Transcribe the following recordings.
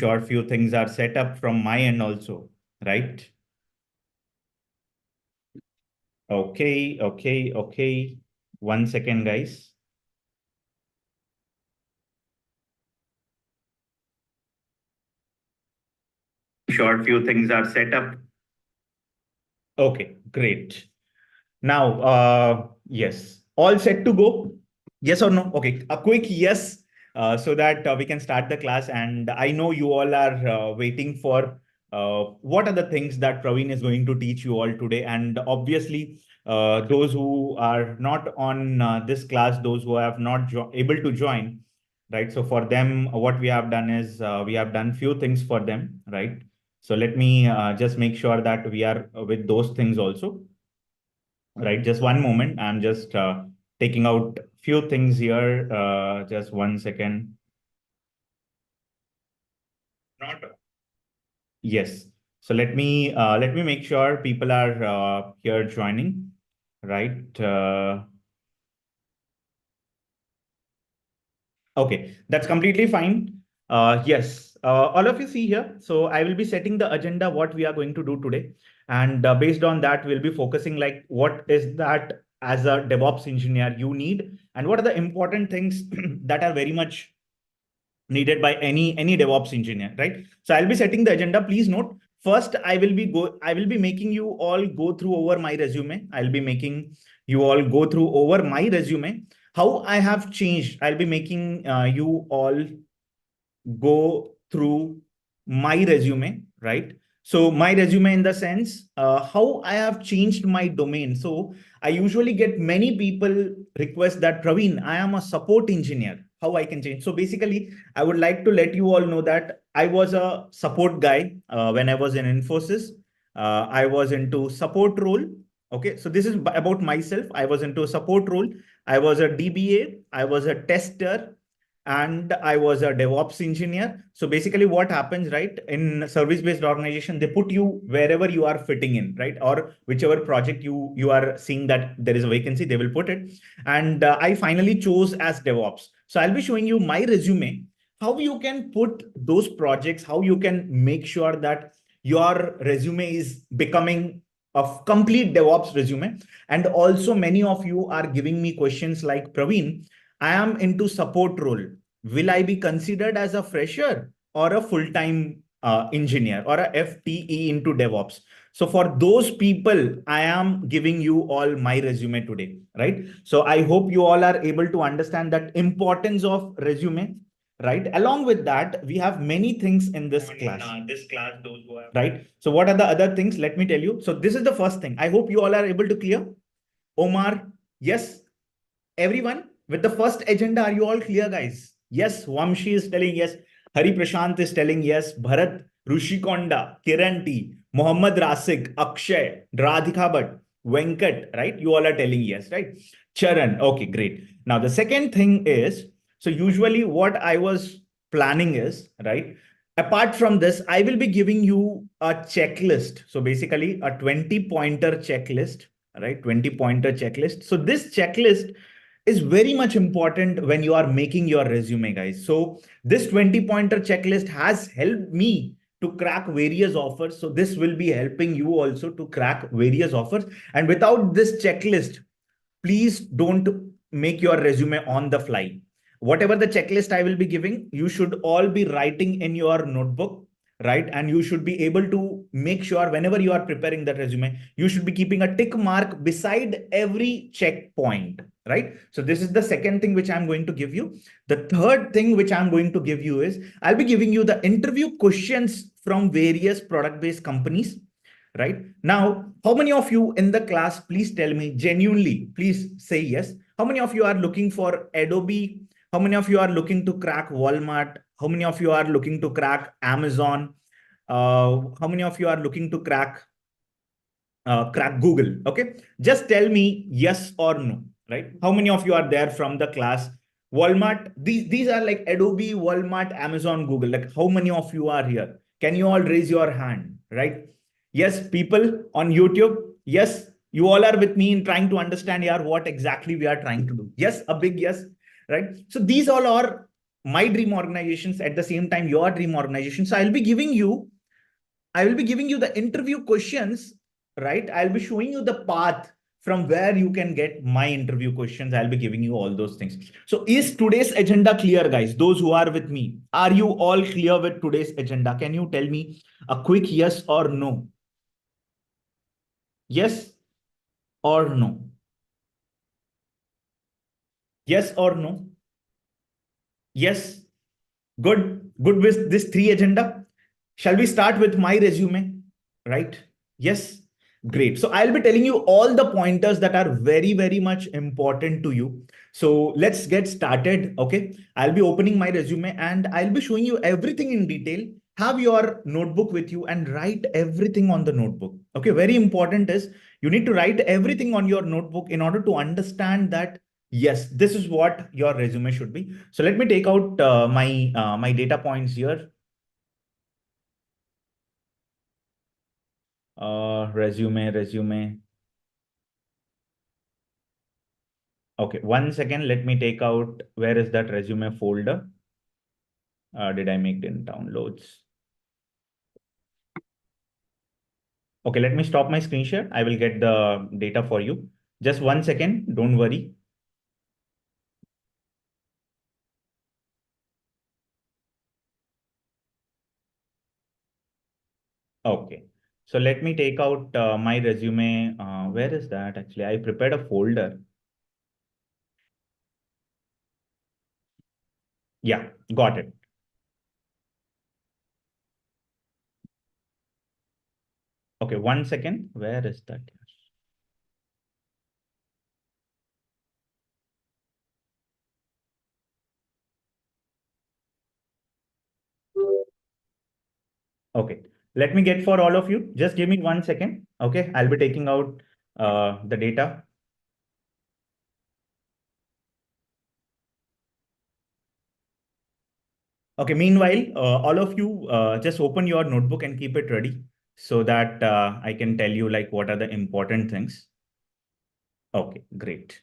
sure few things are set up from my end also, right? Okay. 1 second, guys. Sure few things are set up. Okay, great. Now, yes, all set to go? Yes or no? Okay, a quick yes, so that we can start the class. And I know you all are waiting for what are the things that Praveen is going to teach you all today. And obviously, those who are not on this class, those who have not able to join, right? So for them, what we have done is we have done few things for them, right? So let me just make sure that we are with those things also. Right, just one moment. I'm just taking out few things here. Just 1 second. Not yes. So let me make sure people are here joining. Right. Okay, that's completely fine. Yes, all of you see here. So I will be setting the agenda, what we are going to do today. And based on that, we'll be focusing like what is that as a DevOps engineer you need, and what are the important things that are very much needed by any DevOps engineer, right? So I'll be setting the agenda. Please note, first I will be making you all go through over my resume. I'll be making you all go through over my resume, how I have changed. I'll be making you all go through my resume, right? So my resume in the sense, how I have changed my domain. So I usually get many people request that, Praveen, I am a support engineer, how I can change. So basically, I would like to let you all know that I was a support guy when I was in Infosys. I was into support role. Okay, so this is about myself. I was into a support role. I was a DBA. I was a tester, and I was a DevOps engineer. So basically what happens, right, in service-based organization, they put you wherever you are fitting in, right? Or whichever project you are seeing that there is a vacancy, they will put it. And I finally chose as DevOps. So I'll be showing you my resume, how you can put those projects, how you can make sure that your resume is becoming a complete DevOps resume. And also many of you are giving me questions like, Praveen, I am into support role. Will I be considered as a fresher or a full-time engineer or a FTE into DevOps? So for those people, I am giving you all my resume today, right? So I hope you all are able to understand that importance of resume, right? Along with that, we have many things in this class. Those who have, right? So what are the other things? Let me tell you. So this is the first thing. I hope you all are able to clear. Omar, yes. Everyone, with the first agenda, are you all clear, guys? Yes, Vamshi is telling yes. Hari Prashant is telling yes. Bharat, Rushikonda, Kiran T, Mohammad Rasik, Akshay, Radhika Bhatt, Venkat, right? You all are telling yes, right? Charan, okay, great. Now, the second thing is, so usually what I was planning is, right? Apart from this, I will be giving you a checklist. So basically a 20-pointer checklist, right? 20-pointer checklist. So this checklist is very much important when you are making your resume, guys. So this 20-pointer checklist has helped me to crack various offers. So this will be helping you also to crack various offers. And without this checklist, please don't make your resume on the fly. Whatever the checklist I will be giving, you should all be writing in your notebook, right? And you should be able to make sure whenever you are preparing that resume, you should be keeping a tick mark beside every checkpoint, right? So this is the second thing which I'm going to give you. The third thing which I'm going to give you is I'll be giving you the interview questions from various product-based companies, right? Now, how many of you in the class, please tell me genuinely, please say yes. How many of you are looking for Adobe? How many of you are looking to crack Walmart? How many of you are looking to crack Amazon? How many of you are looking to crack Google? Okay, just tell me yes or no, right? How many of you are there from the class? Walmart, these are like Adobe, Walmart, Amazon, Google. Like how many of you are here? Can you all raise your hand, right? Yes, people on YouTube. Yes, you all are with me in trying to understand here what exactly we are trying to do. Yes, a big yes, right? So these all are my dream organizations, at the same time your dream organization. So I will be giving you the interview questions, right? I'll be showing you the path from where you can get my interview questions. I'll be giving you all those things. So is today's agenda clear, guys? Those who are with me, are you all clear with today's agenda? Can you tell me a quick yes or no? Yes or no? Yes or no? Yes. Good. Good with this three agenda. Shall we start with my resume? Right? Yes. Great. So I'll be telling you all the pointers that are very, very much important to you. So let's get started. Okay. I'll be opening my resume and I'll be showing you everything in detail. Have your notebook with you and write everything on the notebook. Okay. Very important is you need to write everything on your notebook in order to understand that yes, this is what your resume should be. So let me take out my data points here. Resume. Okay, 1 second. Let me take out, where is that resume folder? Did I make it in downloads? Okay, let me stop my screen share. I will get the data for you. Just 1 second. Don't worry. Okay. So let me take out my resume. Where is that? Actually, I prepared a folder. Yeah, got it. Okay, 1 second. Where is that? Okay, let me get for all of you. Just give me 1 second. Okay, I'll be taking out the data. Okay, meanwhile, all of you just open your notebook and keep it ready so that I can tell you like what are the important things. Okay, great.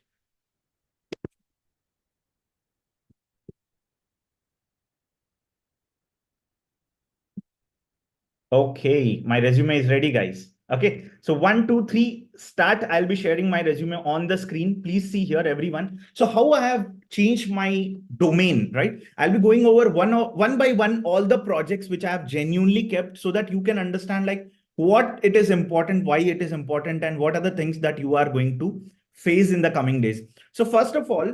Okay, my resume is ready, guys. Okay, so 1, 2, 3, start. I'll be sharing my resume on the screen. Please see here, everyone. So how I have changed my domain, right? I'll be going over one by one all the projects which I have genuinely kept so that you can understand like what it is important, why it is important, and what are the things that you are going to face in the coming days. So first of all,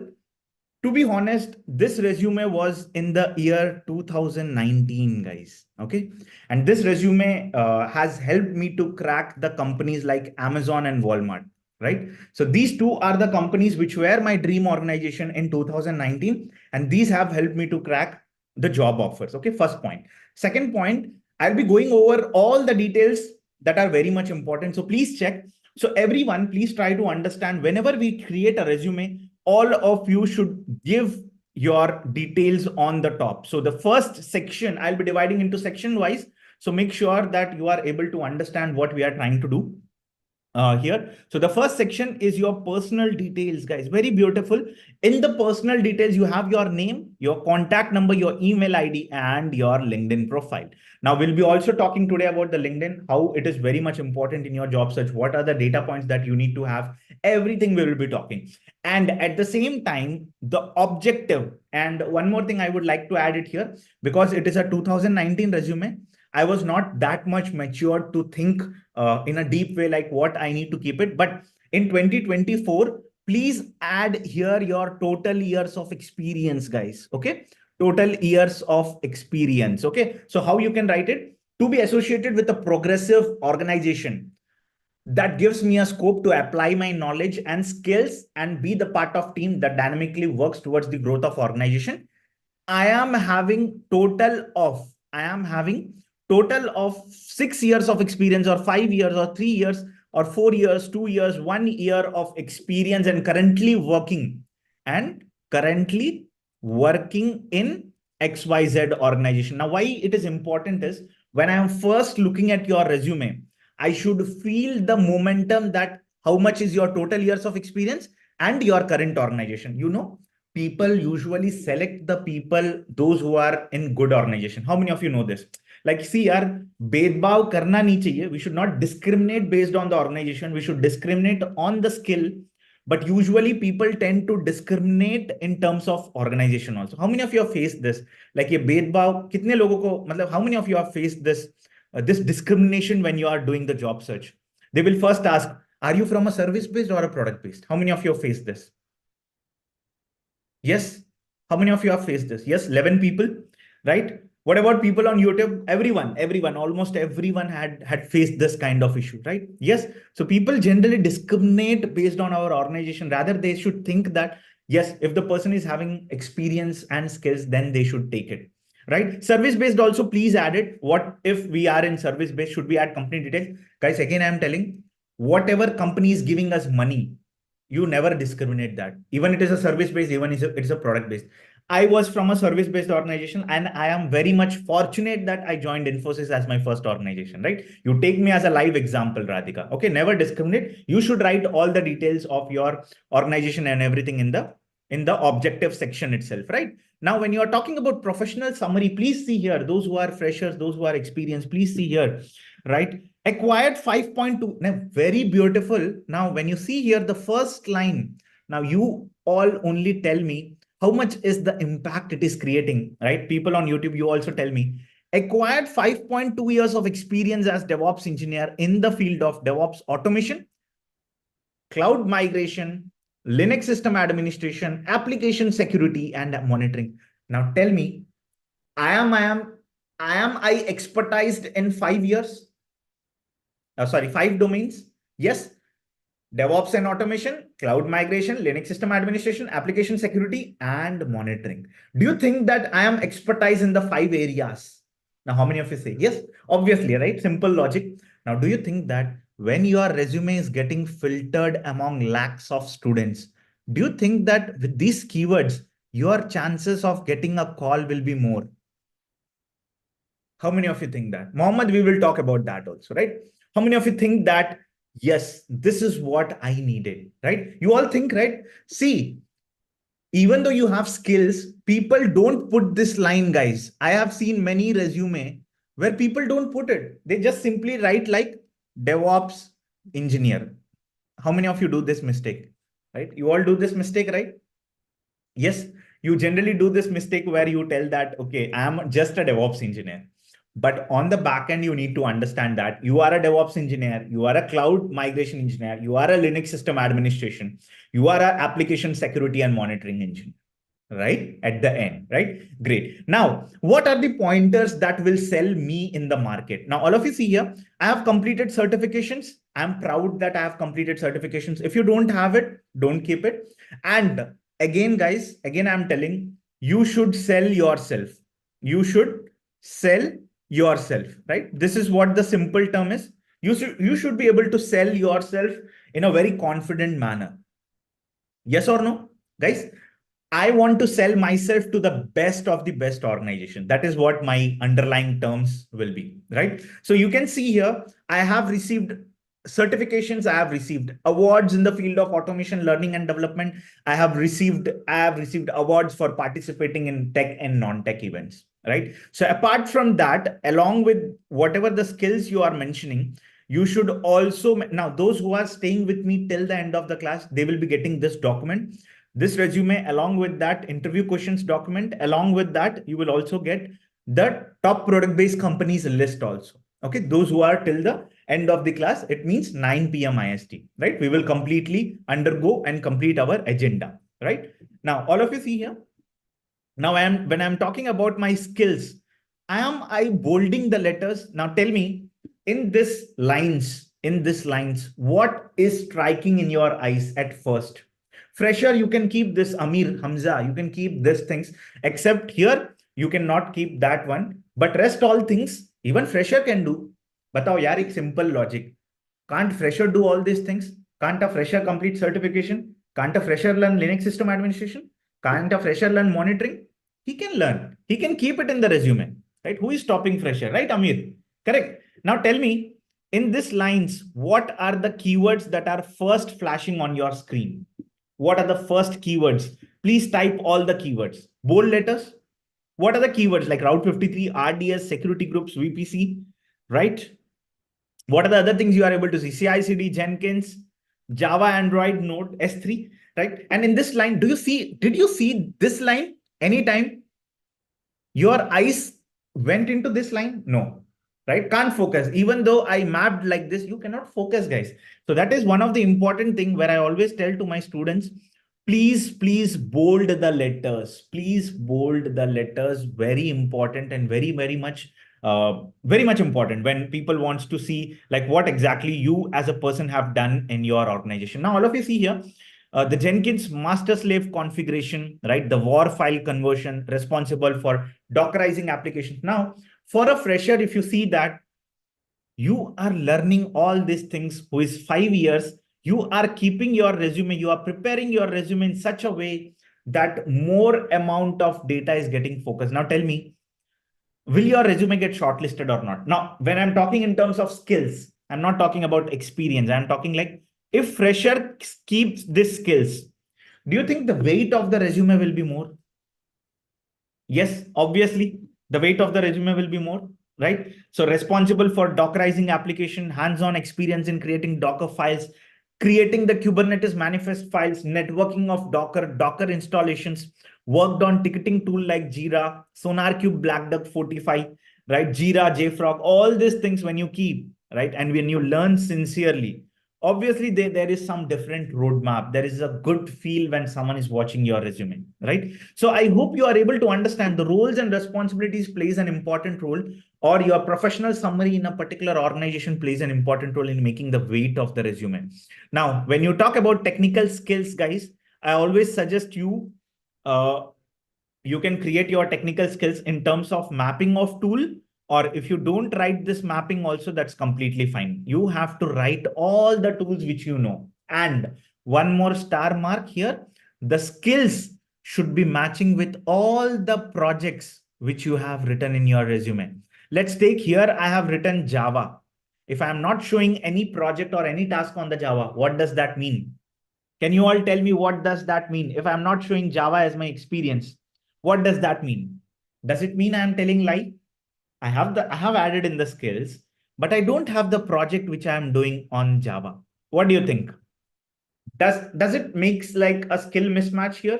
to be honest, this resume was in the year 2019, guys. Okay. And this resume has helped me to crack the companies like Amazon and Walmart, right? So these two are the companies which were my dream organization in 2019. And these have helped me to crack the job offers. Okay. First point. Second point, I'll be going over all the details that are very much important. So please check. So everyone, please try to understand whenever we create a resume, all of you should give your details on the top. So the first section, I'll be dividing into section wise. So make sure that you are able to understand what we are trying to do here. So the first section is your personal details, guys. Very beautiful. In the personal details, you have your name, your contact number, your email ID, and your LinkedIn profile. Now, we'll be also talking today about the LinkedIn, how it is very much important in your job search. What are the data points that you need to have? Everything we will be talking. And at the same time, the objective. And one more thing I would like to add it here, because it is a 2019 resume. I was not that much matured to think in a deep way, like what I need to keep it. But in 2024, please add here your total years of experience, guys. Okay. Total years of experience. Okay. So how you can write it? To be associated with a progressive organization that gives me a scope to apply my knowledge and skills and be the part of team that dynamically works towards the growth of organization. I am having total of 6 years of experience, or 5 years, or 3 years, or 4 years, 2 years, 1 year of experience, and currently working in XYZ organization. Now, why it is important is when I am first looking at your resume, I should feel the momentum that how much is your total years of experience and your current organization. people usually select the people, those who are in good organization. How many of you know this? Like, see, yaar, भेदभाव करना नहीं चाहिए. We should not discriminate based on the organization. We should discriminate on the skill. But usually people tend to discriminate in terms of organization also. How many of you have faced this? Like, ये भेदभाव कितने लोगों को, मतलब, how many of you have faced this this discrimination when you are doing the job search? They will first ask, are you from a service based or a product based? How many of you have faced this? Yes. How many of you have faced this? Yes, 11 people, right? What about people on YouTube? Everyone, almost everyone had faced this kind of issue, right? Yes. So people generally discriminate based on our organization. Rather, they should think that, yes, if the person is having experience and skills, then they should take it, right? Service-based also, please add it. What if we are in service-based? Should we add company details? Guys, again, I'm telling, whatever company is giving us money, you never discriminate that. Even it is a service-based, even it's a product-based. I was from a service-based organization, and I am very much fortunate that I joined Infosys as my first organization, right? You take me as a live example, Radhika. Okay, never discriminate. You should write all the details of your organization and everything in the objective section itself, right? Now, when you are talking about professional summary, please see here, those who are freshers, those who are experienced, please see here, right? Acquired 5.2. Now, very beautiful. Now, when you see here the first line, now you all only tell me how much is the impact it is creating, right? People on YouTube, you also tell me. Acquired 5.2 years of experience as DevOps engineer in the field of DevOps automation, cloud migration, Linux system administration, application security, and monitoring. Now tell me, am I expertised in 5 years? Sorry, 5 domains? Yes. DevOps and automation, cloud migration, Linux system administration, application security, and monitoring. Do you think that I am expertise in the 5 areas? Now, how many of you say yes? Obviously, right? Simple logic. Now, do you think that when your resume is getting filtered among lakhs of students, do you think that with these keywords, your chances of getting a call will be more? How many of you think that? Mohammed, we will talk about that also, right? How many of you think that, yes, this is what I needed, right? You all think, right? See, even though you have skills, people don't put this line, guys. I have seen many resume where people don't put it. They just simply write like DevOps engineer. How many of you do this mistake, right? You all do this mistake, right? Yes, you generally do this mistake where you tell that, okay, I'm just a DevOps engineer. But on the back end, you need to understand that you are a DevOps engineer, you are a cloud migration engineer, you are a Linux system administration, you are an application security and monitoring engineer, right? At the end, right? Great. Now, what are the pointers that will sell me in the market? Now, all of you see here, I have completed certifications. I'm proud that I have completed certifications. If you don't have it, don't keep it. And again, guys, again, I'm telling you should sell yourself. You should sell yourself, right? This is what the simple term is. You should be able to sell yourself in a very confident manner. Yes or no, guys? I want to sell myself to the best of the best organization. That is what my underlying terms will be, right? So you can see here, I have received certifications, I have received awards in the field of automation, learning and development. I have received awards for participating in tech and non-tech events, right? So apart from that, along with whatever the skills you are mentioning, you should also, now those who are staying with me till the end of the class, they will be getting this document, this resume, along with that interview questions document. Along with that, you will also get the top product-based companies list also. Okay, those who are till the end of the class, it means 9 p.m. IST, right? We will completely undergo and complete our agenda, right? Now, all of you see here. Now, when I'm talking about my skills, am I bolding the letters? Now, tell me, in this lines, what is striking in your eyes at first? Fresher, you can keep this Amir, Hamza, you can keep these things, except here, you cannot keep that one. But rest all things, even fresher can do. Batao yaar, ek simple logic. Can't fresher do all these things? Can't a fresher complete certification? Can't a fresher learn Linux system administration? Can't a fresher learn monitoring? He can learn. He can keep it in the resume, right? Who is stopping fresher, right, Amir? Correct. Now tell me, in these lines, what are the keywords that are first flashing on your screen? What are the first keywords please type all the keywords. Bold letters. What are the keywords like Route 53, RDS, security groups, VPC, right? What are the other things you are able to see? CICD, Jenkins, Java, Android, Node, S3, right? And in this line, did you see this line anytime? Your eyes went into this line? No, right? Can't focus. Even though I mapped like this, you cannot focus, guys. So that is one of the important thing where I always tell to my students, please bold the letters. Please bold the letters. Very important and very much important when people wants to see like what exactly you as a person have done in your organization. Now, all of you see here, the Jenkins master slave configuration, right? The war file conversion responsible for Dockerizing applications. Now, for a fresher, if you see that you are learning all these things who is 5 years, you are keeping your resume, you are preparing your resume in such a way that more amount of data is getting focused. Now tell me, will your resume get shortlisted or not? Now, when I'm talking in terms of skills, I'm not talking about experience. I'm talking like if fresher keeps these skills, do you think the weight of the resume will be more? Yes, obviously, the weight of the resume will be more, right? So responsible for Dockerizing application, hands-on experience in creating Docker files, creating the Kubernetes manifest files, networking of Docker installations, worked on ticketing tool like Jira, SonarQube, Black Duck 45, right? Jira, JFrog, all these things when you keep, right? And when you learn sincerely, obviously there is some different roadmap. There is a good feel when someone is watching your resume, right? So I hope you are able to understand the roles and responsibilities plays an important role, or your professional summary in a particular organization plays an important role in making the weight of the resume. Now, when you talk about technical skills, guys, I always suggest you, you can create your technical skills in terms of mapping of tool, or if you don't write this mapping also, that's completely fine. You have to write all the tools which you know. And one more star mark here, the skills should be matching with all the projects which you have written in your resume. Let's take here, I have written Java. If I'm not showing any project or any task on the Java, what does that mean? Can you all tell me what does that mean? If I'm not showing Java as my experience, what does that mean? Does it mean I'm telling lie? I have added in the skills, but I don't have the project which I am doing on Java. What do you think? Does it makes like a skill mismatch here?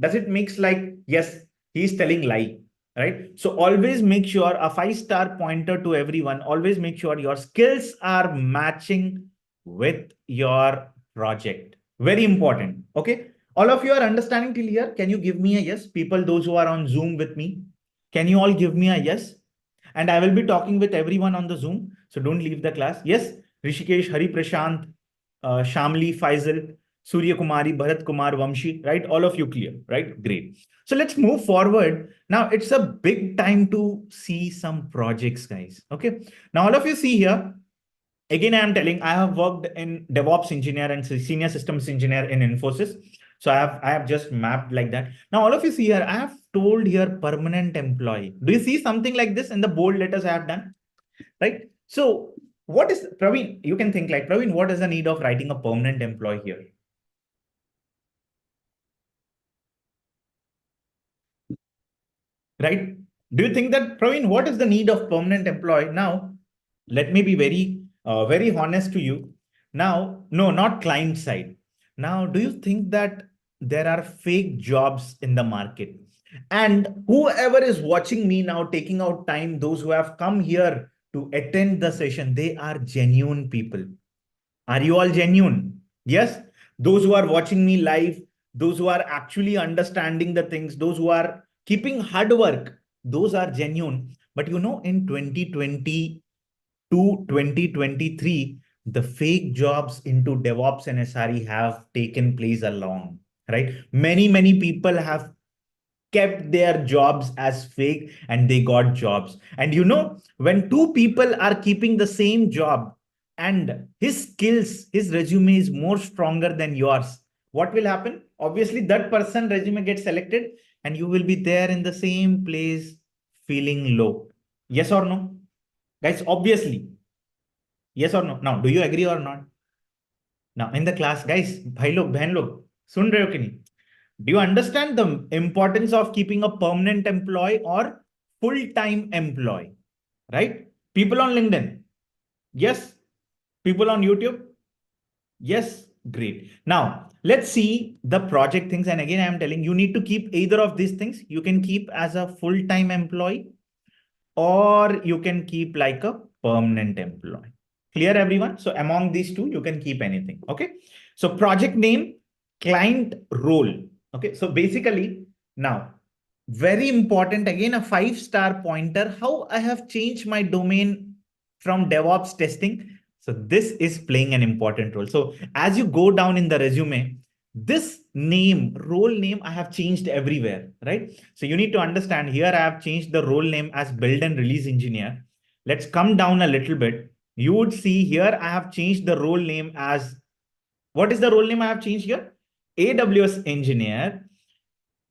Does it makes like, yes, he's telling lie, right? So always make sure a 5-star pointer to everyone. Always make sure your skills are matching with your project. Very important. Okay. All of you are understanding till here. Can you give me a yes? People, those who are on Zoom with me, can you all give me a yes? And I will be talking with everyone on the Zoom. So don't leave the class. Yes, Rishikesh, Hari Prashant, Shamli, Faisal, Surya Kumari, Bharat Kumar, Vamshi, right? All of you clear, right? Great. So let's move forward. Now it's a big time to see some projects, guys. Okay. Now all of you see here, again, I am telling, I have worked in DevOps engineer and senior systems engineer in Infosys. So I have just mapped like that. Now, all of you see here, I have told here permanent employee. Do you see something like this in the bold letters I have done? Right? So what is, Praveen, you can think like, Praveen, what is the need of writing a permanent employee here? Right? Do you think that, Praveen, what is the need of permanent employee? Now, let me be very honest to you. Now, no, not client side. Now, do you think that there are fake jobs in the market? And whoever is watching me now, taking out time, those who have come here to attend the session, they are genuine people. Are you all genuine? Yes. Those who are watching me live, those who are actually understanding the things, those who are keeping hard work, those are genuine. But you know, in 2020 to 2023, the fake jobs into DevOps and SRE have taken place along, right? Many people have kept their jobs as fake and they got jobs. And you know, when two people are keeping the same job and his skills, his resume is more stronger than yours, what will happen? Obviously, that person resume gets selected and you will be there in the same place feeling low. Yes or no? Guys, obviously. Yes or no? Now, do you agree or not? Now, in the class, guys, भाई लोग, बहन लोग, सुन रहे हो कि नहीं? Do you understand the importance of keeping a permanent employee or full-time employee, right? People on LinkedIn. Yes. People on YouTube. Yes. Great. Now let's see the project things. And again, I'm telling you need to keep either of these things. You can keep as a full-time employee or you can keep like a permanent employee. Clear, everyone? So among these two, you can keep anything. Okay. So project name, client role. Okay. So basically now, very important, again, a 5-star pointer, how I have changed my domain from DevOps testing. So this is playing an important role. So as you go down in the resume, this name, role name, I have changed everywhere, right? So you need to understand here, I have changed the role name as build and release engineer. Let's come down a little bit. You would see here, I have changed the role name as, what is the role name I have changed here? AWS engineer.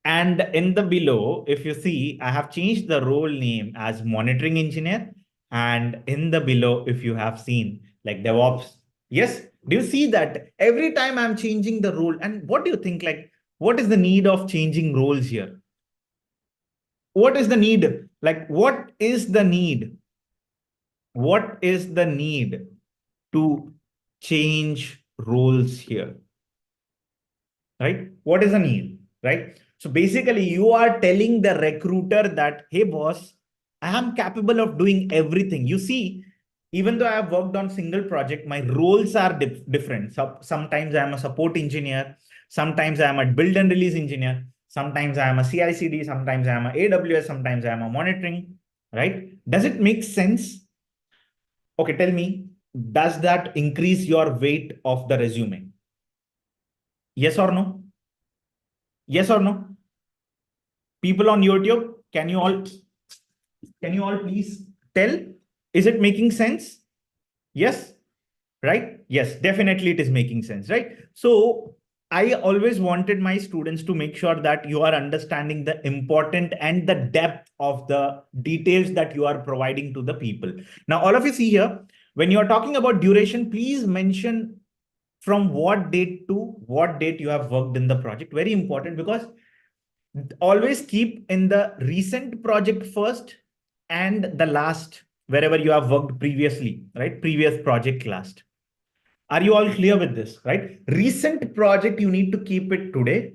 And in the below, if you see, I have changed the role name as monitoring engineer. And in the below, if you have seen like DevOps, yes, do you see that every time I'm changing the role? And what do you think, like, what is the need of changing roles here? What is the need? Like, what is the need? What is the need to change roles here? Right? What is the need? Right? So basically, you are telling the recruiter that, hey, boss, I am capable of doing everything. You see, even though I have worked on single project, my roles are different. So sometimes I am a support engineer. Sometimes I am a build and release engineer. Sometimes I am a CICD. Sometimes I am a AWS. Sometimes I am a monitoring. Right? Does it make sense? Okay, tell me, does that increase your weight of the resume? Yes or no? Yes or no? People on YouTube, can you all please tell? Is it making sense? Yes, right? Yes, definitely it is making sense, right? So I always wanted my students to make sure that you are understanding the important and the depth of the details that you are providing to the people. Now, all of you see here, when you are talking about duration, please mention from what date to what date you have worked in the project. Very important, because always keep in the recent project first and the last, wherever you have worked previously, right? Previous project last. Are you all clear with this, right? Recent project, you need to keep it today.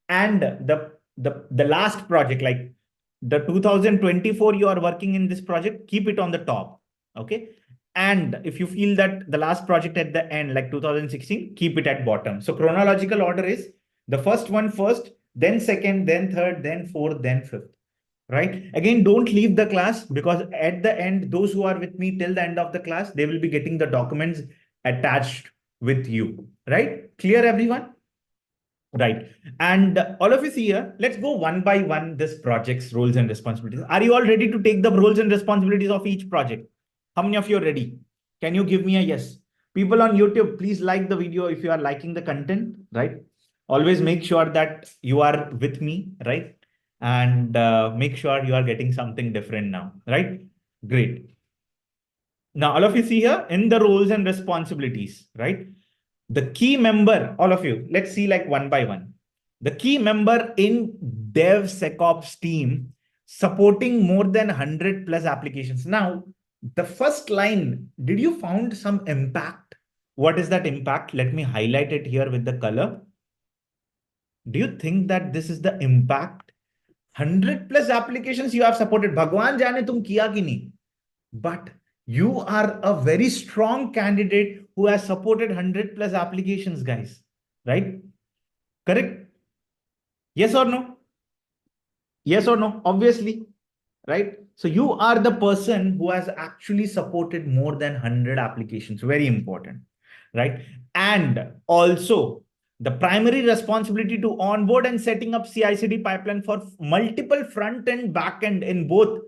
And the last project, like the 2024, you are working in this project, keep it on the top. Okay. And if you feel that the last project at the end, like 2016, keep it at bottom. So chronological order is the first one first, then second, then third, then fourth, then fifth. Right? Again, don't leave the class, because at the end, those who are with me till the end of the class, they will be getting the documents attached with you. Right? Clear, everyone? Right. And all of you see here, let's go one by one, this project's roles and responsibilities. Are you all ready to take the roles and responsibilities of each project? How many of you are ready? Can you give me a yes? People on YouTube, please like the video if you are liking the content, right? Always make sure that you are with me, right? And make sure you are getting something different now, right? Great. Now, all of you see here in the roles and responsibilities, right? The key member, all of you, let's see like one by one. The key member in DevSecOps team supporting more than 100 plus applications. Now, the first line, did you found some impact? What is that impact? Let me highlight it here with the color. Do you think that this is the impact? 100 plus applications you have supported. Bhagwan jane tum kiya ki nahi. But you are a very strong candidate who has supported 100 plus applications, guys. Right? Correct? Yes or no? Yes or no? Obviously. Right? So you are the person who has actually supported more than 100 applications. Very important. Right? And also, the primary responsibility to onboard and setting up CI/CD pipeline for multiple front end, back end in both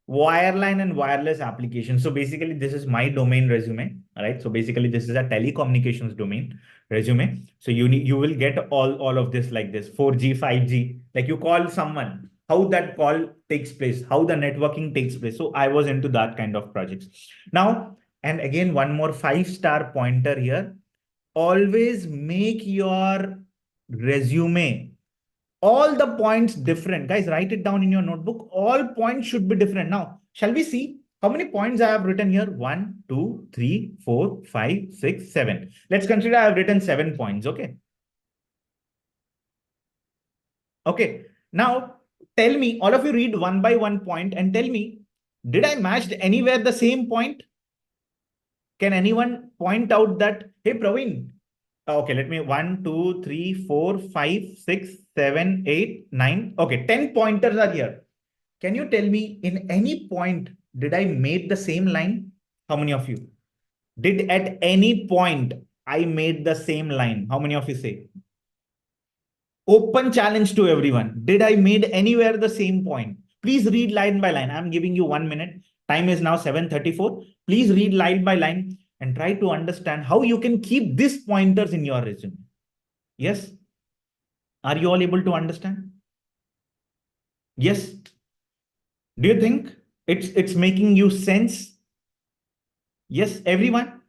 wireline and wireless applications. So basically, this is my domain resume, right? So basically, this is a telecommunications domain resume. So you will get all of this like this: 4G, 5G. Like you call someone, how that call takes place, how the networking takes place. So I was into that kind of projects. Now, and again, one more 5-star pointer here. Always make your resume All the points different. Guys, write it down in your notebook. All points should be different. Now, shall we see how many points I have written here? 1, 2, 3, 4, 5, 6, 7. Let's consider I have written 7 points. Okay. Okay. Now, tell me, all of you read one by one point and tell me, did I match anywhere the same point? Can anyone point out that, hey, Praveen, okay, let me 1, 2, 3, 4, 5, 6, 7, 8, 9. Okay, 10 pointers are here. Can you tell me in any point, did I make the same line? How many of you? Did at any point I made the same line? How many of you say? Open challenge to everyone. Did I made anywhere the same point? Please read line by line. I'm giving you 1 minute. Time is now 7:34. Please read line by line and try to understand how you can keep these pointers in your resume. Yes? Are you all able to understand? Yes? Do you think it's making you sense? Yes, everyone?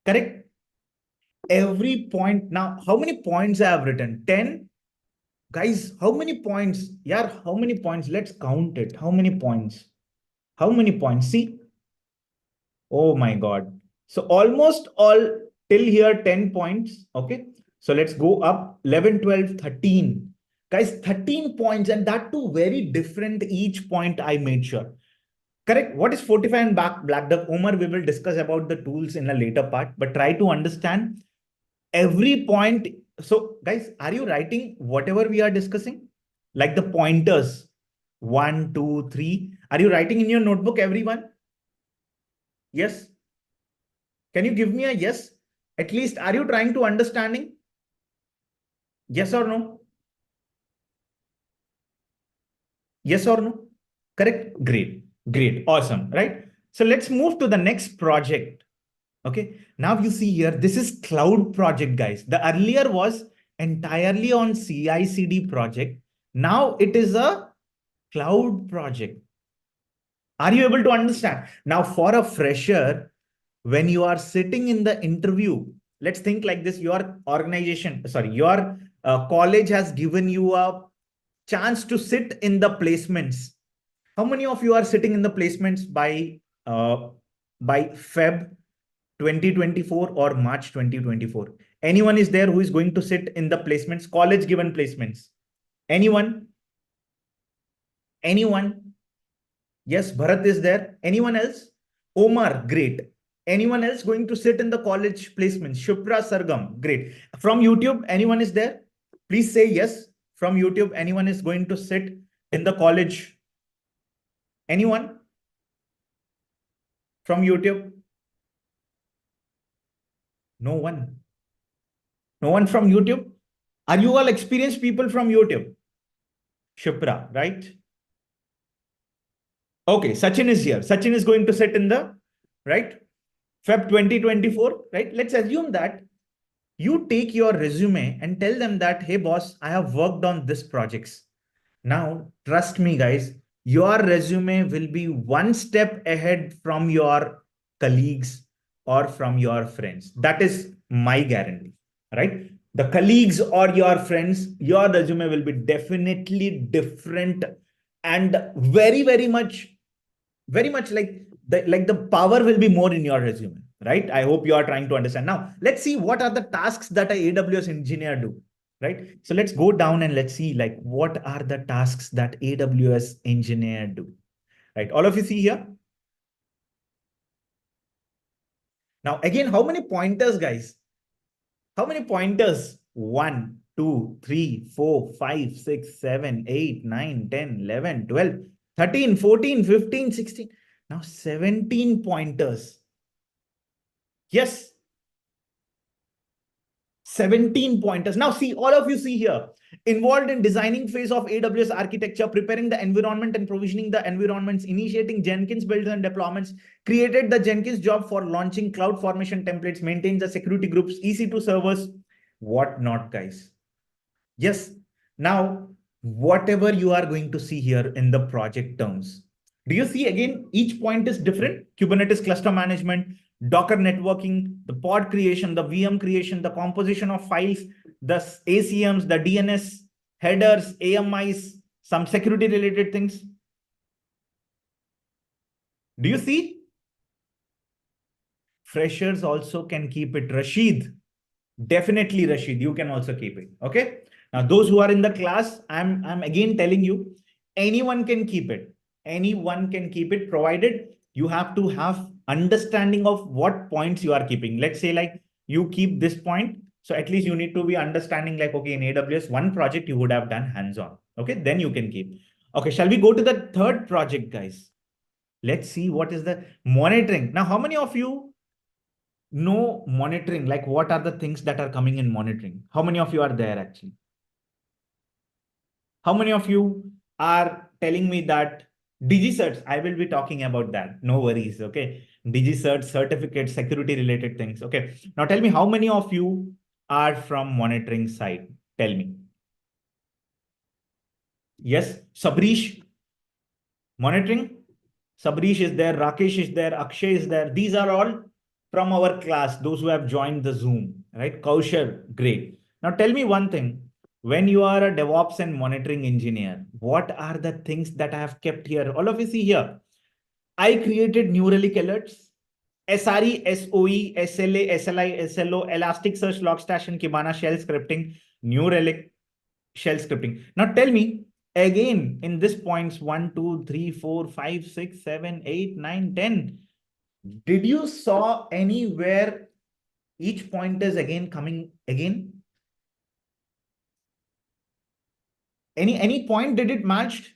Correct? Every point. Now, how many points I have written? 10? Guys, how many points? Yeah, how many points? Let's count it. How many points? How many points? See? Oh my God. So almost all till here 10 points. Okay. So let's go up 11, 12, 13. Guys, 13 points, and that too very different each point I made sure. Correct. What is Fortify and Black Duck? Omar, we will discuss about the tools in a later part, but try to understand every point. So guys, are you writing whatever we are discussing? Like the pointers, 1, 2, 3. Are you writing in your notebook, everyone? Yes. Can you give me a yes? At least, are you trying to understanding? Yes or no? Yes or no? Correct? Great. Great. Awesome. Right? So let's move to the next project. Okay. Now you see here, this is cloud project, guys. The earlier was entirely on CICD project. Now it is a cloud project. Are you able to understand? Now for a fresher, when you are sitting in the interview, let's think like this, your organization, sorry, your college has given you a chance to sit in the placements. How many of you are sitting in the placements by Feb 2024 or March 2024? Anyone is there who is going to sit in the placements, college given placements? Anyone? Anyone? Yes, Bharat is there. Anyone else? Omar, great. Anyone else going to sit in the college placements? Shupra, Sargam, great. From YouTube, anyone is there? Please say yes. From YouTube, anyone is going to sit in the college? Anyone? From YouTube? No one. No one from YouTube? Are you all experienced people from YouTube? Shupra, right? Okay, Sachin is here. Sachin is going to sit in the, right? Feb 2024, right? Let's assume that you take your resume and tell them that, hey, boss, I have worked on this projects. Now, trust me, guys, your resume will be one step ahead from your colleagues or from your friends. That is my guarantee, right? The colleagues or your friends, your resume will be definitely different and very much like the power will be more in your resume, right? I hope you are trying to understand. Now, let's see what are the tasks that a AWS engineer do, right? So let's go down and let's see like what are the tasks that AWS engineer do, right? All of you see here. Now, again, how many pointers, guys? How many pointers? 1, 2, 3, 4, 5, 6, 7, 8, 9, 10, 11, 12, 13, 14, 15, 16. Now 17 pointers. Yes. 17 pointers. Now see, all of you see here, involved in designing phase of AWS architecture, preparing the environment and provisioning the environments, initiating Jenkins builds and deployments, created the Jenkins job for launching cloud formation templates, maintains the security groups, EC2 servers, whatnot, guys. Yes. Now, whatever you are going to see here in the project terms, do you see again, each point is different? Kubernetes cluster management, Docker networking, the pod creation, the VM creation, the composition of files, the ACMs, the DNS, headers, AMIs, some security related things. Do you see? Freshers also can keep it. Rashid, definitely Rashid, you can also keep it. Okay. Now, those who are in the class, I'm again telling you, anyone can keep it. Anyone can keep it, provided you have to have understanding of what points you are keeping. Let's say like you keep this point. So at least you need to be understanding like, okay, in AWS, one project you would have done hands-on. Okay, then you can keep. Okay, shall we go to the third project, guys? Let's see what is the monitoring. Now, how many of you know monitoring? Like what are the things that are coming in monitoring? How many of you are there actually? How many of you are telling me that DigiCerts? I will be talking about that. No worries. Okay. DigiCerts, certificates, security related things. Okay. Now tell me how many of you are from monitoring side? Tell me. Yes. Sabrish, monitoring. Sabrish is there. Rakesh is there. Akshay is there. These are all from our class. Those who have joined the Zoom, right? Kaushal, great. Now tell me one thing. When you are a DevOps and monitoring engineer, what are the things that I have kept here? All of you see here. I created New Relic alerts, SRE, SOE, SLA, SLI, SLO, Elasticsearch, Logstash, and Kibana shell scripting, New Relic shell scripting. Now tell me again in this points 1, 2, 3, 4, 5, 6, 7, 8, 9, 10. Did you saw anywhere each point is again coming again? Any point did it matched?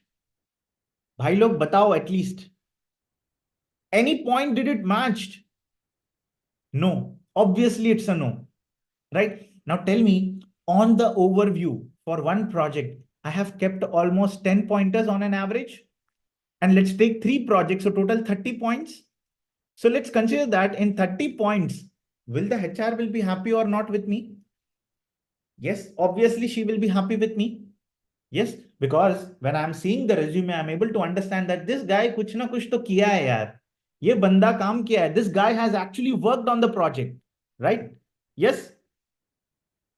Bhai log batao at least. Any point did it matched? No. Obviously it's a no. Right? Now tell me on the overview for one project, I have kept almost 10 pointers on an average. And let's take 3 projects, so total 30 points. So let's consider that in 30 points, will the HR will be happy or not with me? Yes, obviously she will be happy with me. Yes, because when I'm seeing the resume, I'm able to understand that this guy kuch na kuch to kiya hai yaar. Ye banda kaam kiya hai. This guy has actually worked on the project, right? Yes.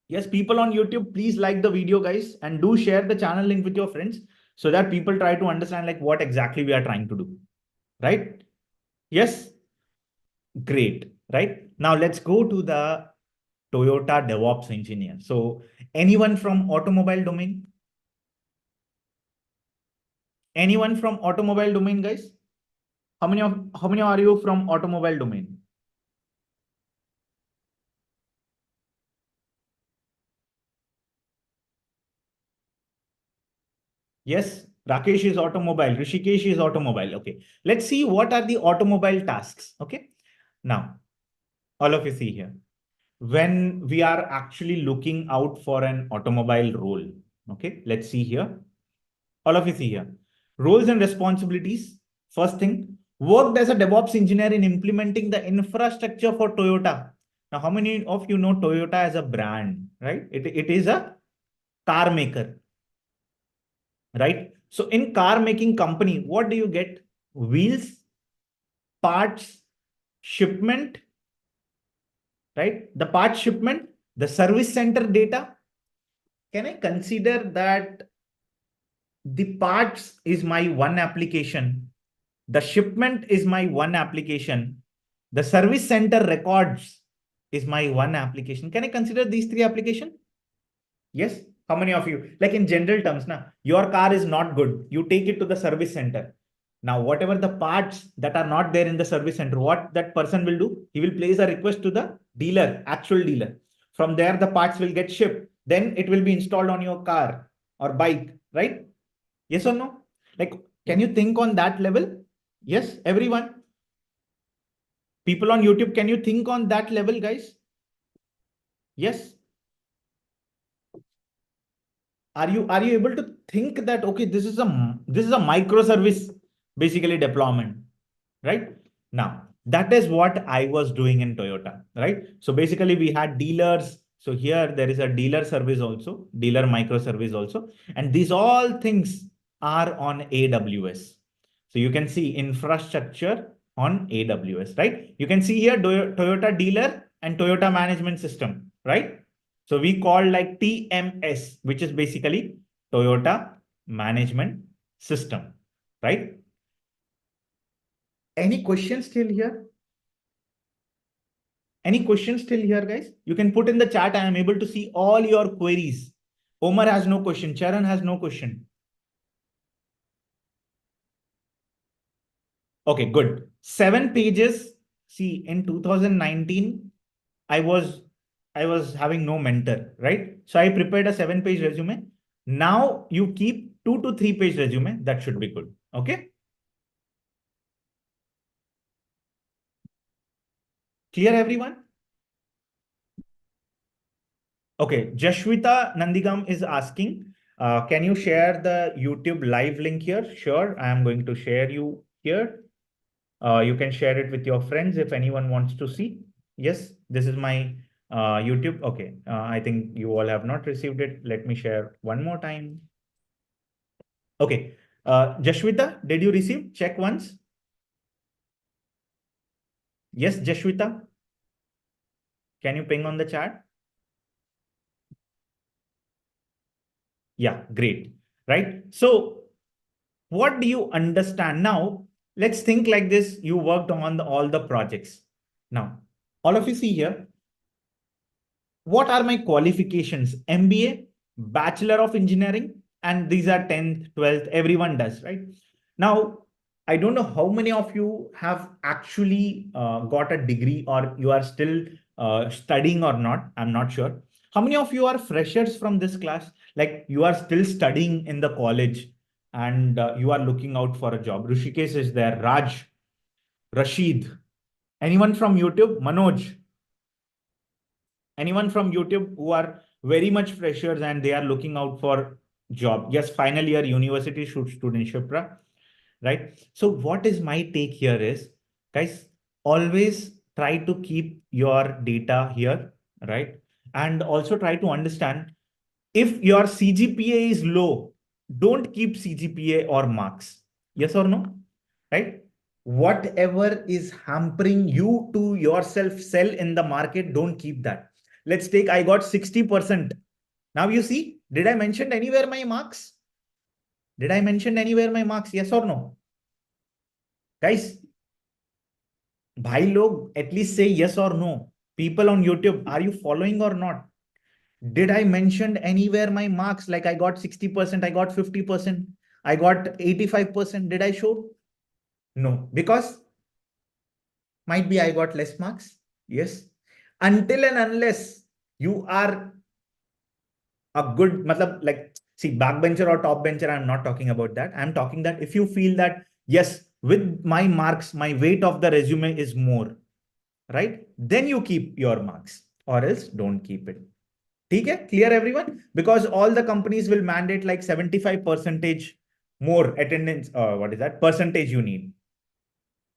Yes, people on YouTube, please like the video, guys, and do share the channel link with your friends so that people try to understand like what exactly we are trying to do, right? Yes. Great, right? Now let's go to the Toyota DevOps engineer. So anyone from automobile domain? Anyone from automobile domain, guys? How many are you from automobile domain? Yes, Rakesh is automobile, Rishikesh is automobile. Okay, let's see what are the automobile tasks. Okay, now all of you see here. When we are actually looking out for an automobile role, okay, let's see here. All of you see here. Roles and responsibilities. First thing, worked as a DevOps engineer in implementing the infrastructure for Toyota. Now, how many of you know Toyota as a brand, right? It is a car maker, right? So in car making company, what do you get? Wheels, parts, shipment, right? The part shipment, the service center data. Can I consider that the parts is my one application, the shipment is my one application, the service center records is my one application? Can I consider these 3 applications? Yes. How many of you? Like in general terms, now your car is not good. You take it to the service center. Now, whatever the parts that are not there in the service center, what that person will do? He will place a request to the dealer, actual dealer. From there, the parts will get shipped. Then it will be installed on your car or bike, right? Yes or no? Like, can you think on that level? Yes, everyone. People on YouTube, can you think on that level, guys? Yes. Are you able to think that okay, this is a microservice basically deployment, right? Now that is what I was doing in Toyota, right? So basically we had dealers. So here there is a dealer service also, dealer microservice also, and these all things are on AWS. So you can see infrastructure, on AWS, right? You can see here Toyota dealer and Toyota management system, right? So we call like TMS, which is basically Toyota management system, right? Any questions still here? Any questions still here, guys? You can put in the chat. I am able to see all your queries. Omar has no question. Charan has no question. Okay, good. 7 pages. See, in 2019, I was having no mentor, right? So I prepared a 7-page resume. Now you keep 2 to 3 page resume. That should be good. Okay. Clear, everyone? Okay. Jashwita Nandigam is asking, can you share the YouTube live link here? Sure. I am going to share you here. You can share it with your friends if anyone wants to see. Yes, this is my YouTube. Okay, I think you all have not received it. Let me share one more time. Okay, Jashwita, did you receive? Check once. Yes, Jashwita. Can you ping on the chat? Yeah, great. Right. So what do you understand now? Let's think like this. You worked on all the projects. Now, all of you see here, what are my qualifications? MBA, Bachelor of Engineering, and these are 10th, 12th, everyone does, right? Now, I don't know how many of you have actually got a degree or you are still studying or not. I'm not sure. How many of you are freshers from this class? Like you are still studying in the college and you are looking out for a job. Rishikesh is there, Raj, Rashid. Anyone from YouTube? Manoj. Anyone from YouTube who are very much freshers and they are looking out for job? Yes, final year university studentship, right? So what is my take here is, guys, always try to keep your data here, right? And also try to understand if your CGPA is low, don't keep CGPA or marks. Yes or no? Right? Whatever is hampering you to yourself sell in the market, don't keep that. Let's take, I got 60%. Now you see, did I mention anywhere my marks? Did I mention anywhere my marks? Yes or no? Guys, bhai log, at least say yes or no. People on YouTube, are you following or not? Did I mention anywhere my marks? Like I got 60%, I got 50%, I got 85%. Did I show? No, because might be I got less marks. Yes. Until and unless you are a good, matlab, like, see, backbencher or top bencher, I'm not talking about that. I'm talking that if you feel that, yes, with my marks, my weight of the resume is more, right? Then you keep your marks or else don't keep it. Okay, clear everyone? Because all the companies will mandate like 75% more attendance. What is that percentage you need?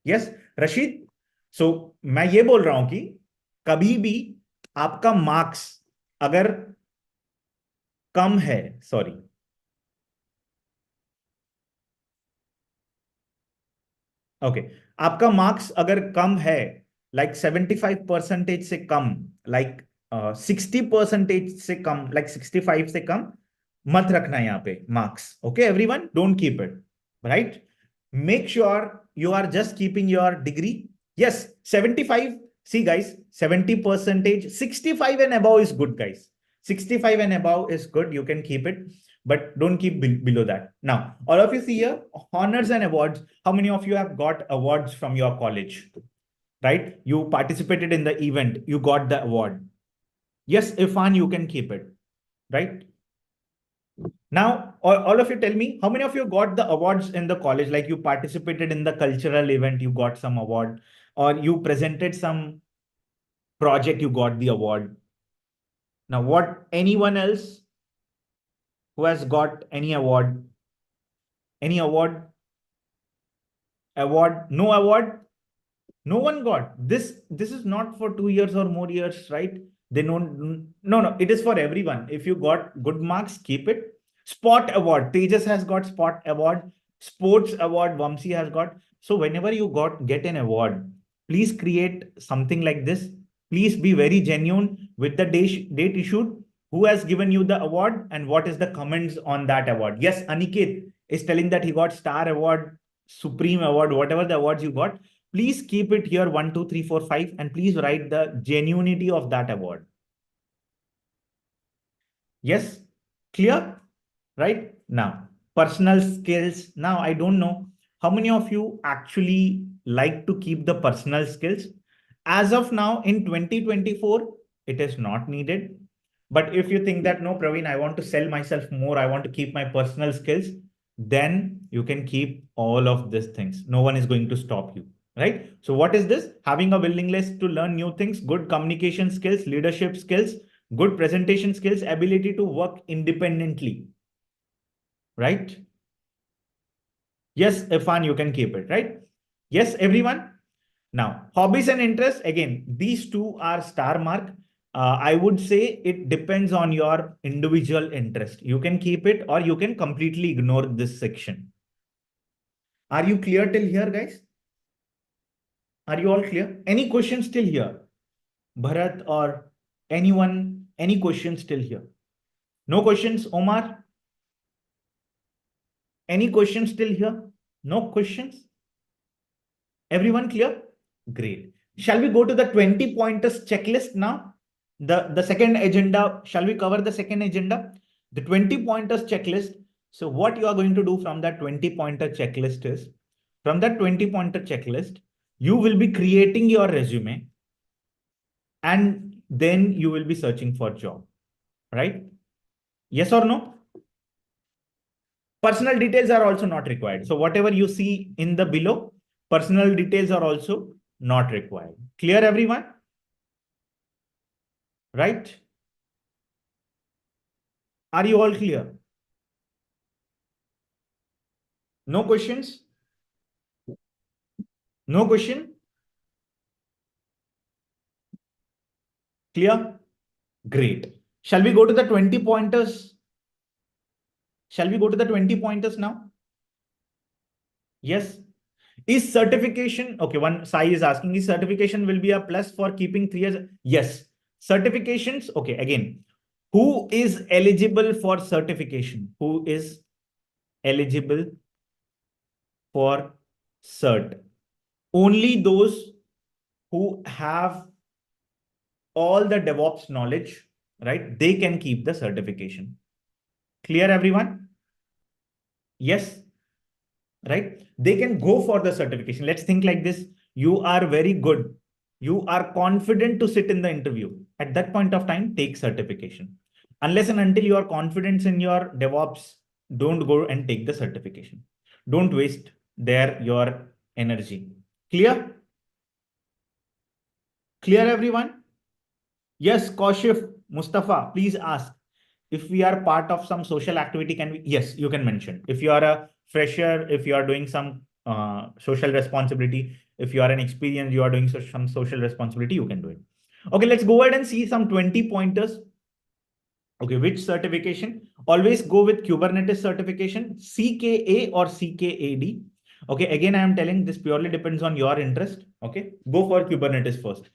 Yes, Rashid. So मैं ये बोल रहा हूं कि कभी भी आपका marks अगर कम है, सॉरी, ओके, आपका मार्क्स अगर कम है, लाइक 75% से कम, लाइक 60% से कम, लाइक 65 से कम मत रखना यहाँ पे marks. Okay everyone, don't keep it, right? Make sure you are just keeping your degree. Yes, 75. See, guys, 70%, 65 and above is good, guys. 65 and above is good. You can keep it, but don't keep below that. Now, all of you see here, honors and awards. How many of you have got awards from your college? Right? You participated in the event. You got the award. Yes, Irfan, you can keep it. Right? Now, all of you tell me, how many of you got the awards in the college? Like you participated in the cultural event, you got some award, or you presented some project, you got the award. Now, what, anyone else who has got any award? Any award? Award? No award? No one got. This is not for 2 years or more years, right? They don't, no, it is for everyone. If you got good marks, keep it. Spot award. Tejas has got spot award. Sports award Vamsi has got. So whenever you get an award, please create something like this. Please be very genuine with the date issued, who has given you the award, and what is the comments on that award. Yes, Aniket is telling that he got Star Award, Supreme Award, whatever the awards you got. Please keep it here 1, 2, 3, 4, 5, and please write the genuinity of that award. Yes, clear? Right? Now, personal skills. Now, I don't know how many of you actually like to keep the personal skills. As of now, in 2024, it is not needed. But if you think that, no, Praveen, I want to sell myself more, I want to keep my personal skills, then you can keep all of these things. No one is going to stop you, right? So what is this? Having a willingness to learn new things, good communication skills, leadership skills, good presentation skills, ability to work independently, right? Yes, Irfan, you can keep it, right? Yes, everyone. Now, hobbies and interests, again, these two are star mark. I would say it depends on your individual interest. You can keep it or you can completely ignore this section. Are you clear till here, guys? Are you all clear? Any questions till here? Bharat or anyone, any questions till here? No questions, Omar? Any questions till here? No questions? Everyone clear? Great. Shall we go to the 20 pointers checklist now? The second agenda, shall we cover the second agenda? The 20 pointers checklist. So what you are going to do from that 20 pointer checklist is, from that 20 pointer checklist, you will be creating your resume and then you will be searching for job, right? Yes or no? Personal details are also not required. So whatever you see in the below, personal details are also not required. Clear, everyone? Right? Are you all clear? No questions? No question? Clear? Great. Shall we go to the 20 pointers? Shall we go to the 20 pointers now? Yes. Is certification, okay, one Sai is asking, is certification will be a plus for keeping 3 years? Yes. Certifications, okay, again, who is eligible for certification? Who is eligible for cert? Only those who have all the DevOps knowledge, right? They can keep the certification. Clear, everyone? Yes, right? They can go for the certification. Let's think like this. You are very good. You are confident to sit in the interview. At that point of time, take certification. Unless and until you are confident in your DevOps, don't go and take the certification. Don't waste your energy. Clear? Clear, everyone? Yes, Kaushif, Mustafa, please ask. If we are part of some social activity, can we? Yes, you can mention. If you are a fresher, if you are doing some social responsibility, if you are an experienced, you are doing some social responsibility, you can do it. Okay, let's go ahead and see some 20 pointers. Okay, which certification? Always go with Kubernetes certification, CKA or CKAD. Okay, again, I am telling this purely depends on your interest. Okay, go for Kubernetes first.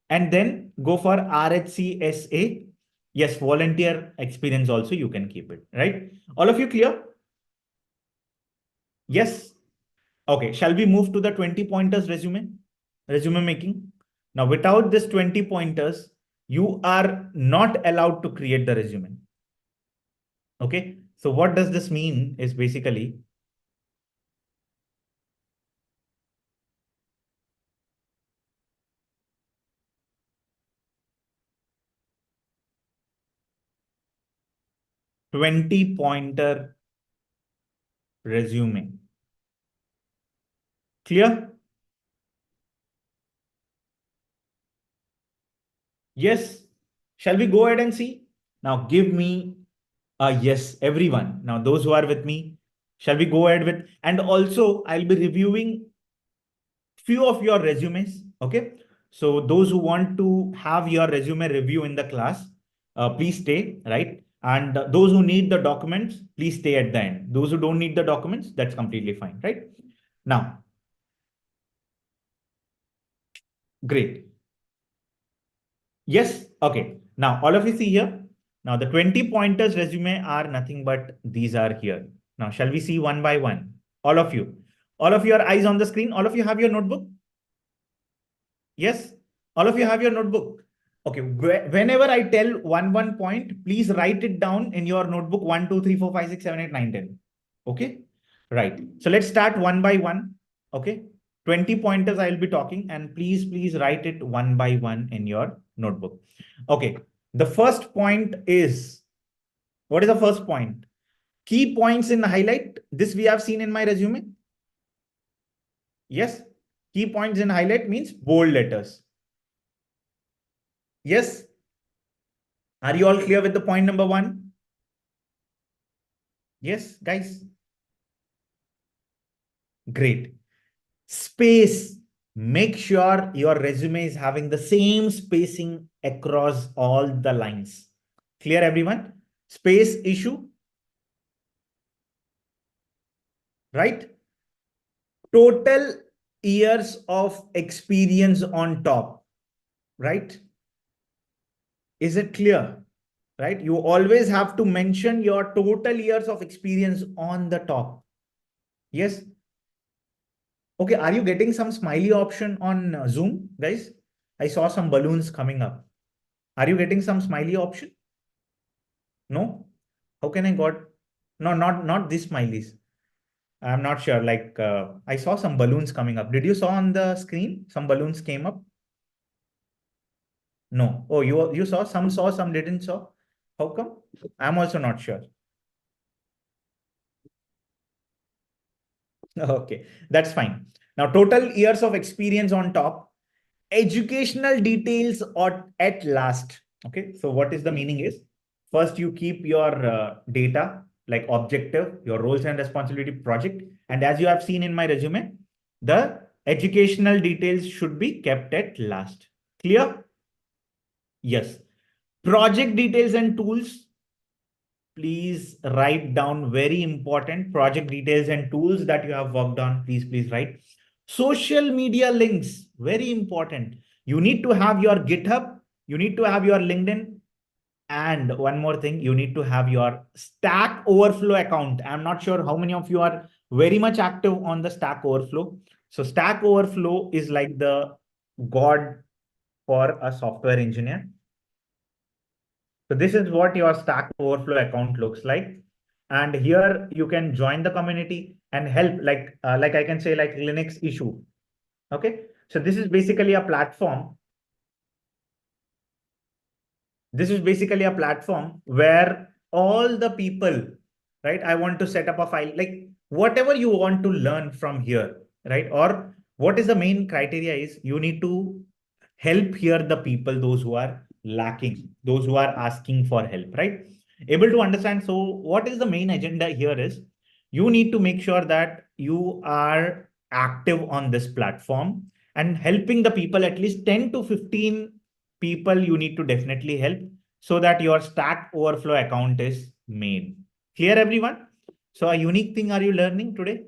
And then go for RHCSA. Yes, volunteer experience also, you can keep it, right? All of you clear? Yes. Okay, shall we move to the 20 pointers resume making? Now, without this 20 pointers, you are not allowed to create the resume. Okay, so what does this mean is basically $20 resume. Clear? Yes. Shall we go ahead and see? Now give me a yes, everyone. Now those who are with me, shall we go ahead with, and also I'll be reviewing few of your resumes. Okay. So those who want to have your resume review in the class, please stay, right? And those who need the documents, please stay at the end. Those who don't need the documents, that's completely fine, right? Now, great. Yes. Okay. Now, all of you see here. Now, the 20 pointers resume are nothing but these are here. Now, shall we see one by one? All of you. All of your eyes on the screen. All of you have your notebook? Yes. All of you have your notebook. Okay. Whenever I tell one point, please write it down in your notebook. 1, 2, 3, 4, 5, 6, 7, 8, 9, 10. Okay. Right. So let's start one by one. Okay. 20 pointers I'll be talking, and please write it one by one in your notebook. Okay. The first point is, what is the first point? Key points in highlight. This we have seen in my resume. Yes. Key points in highlight means bold letters. Yes. Are you all clear with the point number 1? Yes, guys. Great. Space. Make sure your resume is having the same spacing across all the lines. Clear, everyone? Space issue. Right? Total years of experience on top. Right? Is it clear? Right? You always have to mention your total years of experience on the top. Yes. Okay. Are you getting some smiley option on Zoom, guys? I saw some balloons coming up. Are you getting some smiley option? No? How can I got? No, not these smileys. I'm not sure. Like I saw some balloons coming up. Did you saw on the screen some balloons came up? No. Oh, you saw some didn't saw. How come? I'm also not sure. Okay, that's fine. Now, total years of experience on top, educational details or at last. Okay, so what is the meaning is, first you keep your data like objective, your roles and responsibility project. And as you have seen in my resume, the educational details should be kept at last. Clear? Yes. Project details and tools. Please write down very important project details and tools that you have worked on. Please write. Social media links, very important. You need to have your GitHub, you need to have your LinkedIn, and one more thing, you need to have your Stack Overflow account. I'm not sure how many of you are very much active on the Stack Overflow. So Stack Overflow is like the God for a software engineer. So this is what your Stack Overflow account looks like. And here you can join the community and help like I can say like Linux issue. Okay. So this is basically a platform. This is basically a platform where all the people, right? I want to set up a file, like whatever you want to learn from here, right? Or what is the main criteria is you need to help here the people, those who are lacking, those who are asking for help, right? Able to understand. So what is the main agenda here is you need to make sure that you are active on this platform and helping the people, at least 10 to 15 people you need to definitely help so that your Stack Overflow account is made. Clear, everyone? So a unique thing are you learning today,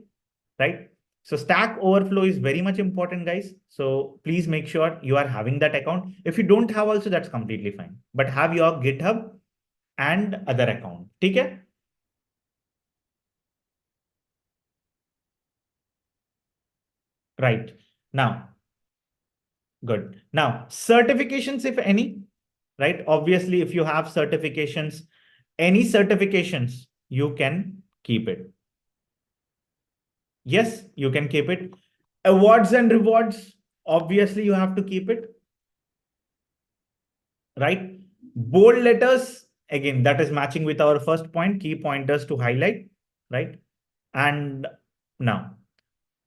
right? So Stack Overflow is very much important, guys. So please make sure you are having that account. If you don't have also, that's completely fine. But have your GitHub and other account. Okay? Right. Now, good. Now, certifications, if any, right? Obviously, if you have certifications, any certifications, you can keep it. Yes, you can keep it. Awards and rewards, obviously, you have to keep it. Right? Bold letters, again, that is matching with our first point, key pointers to highlight, right? And now,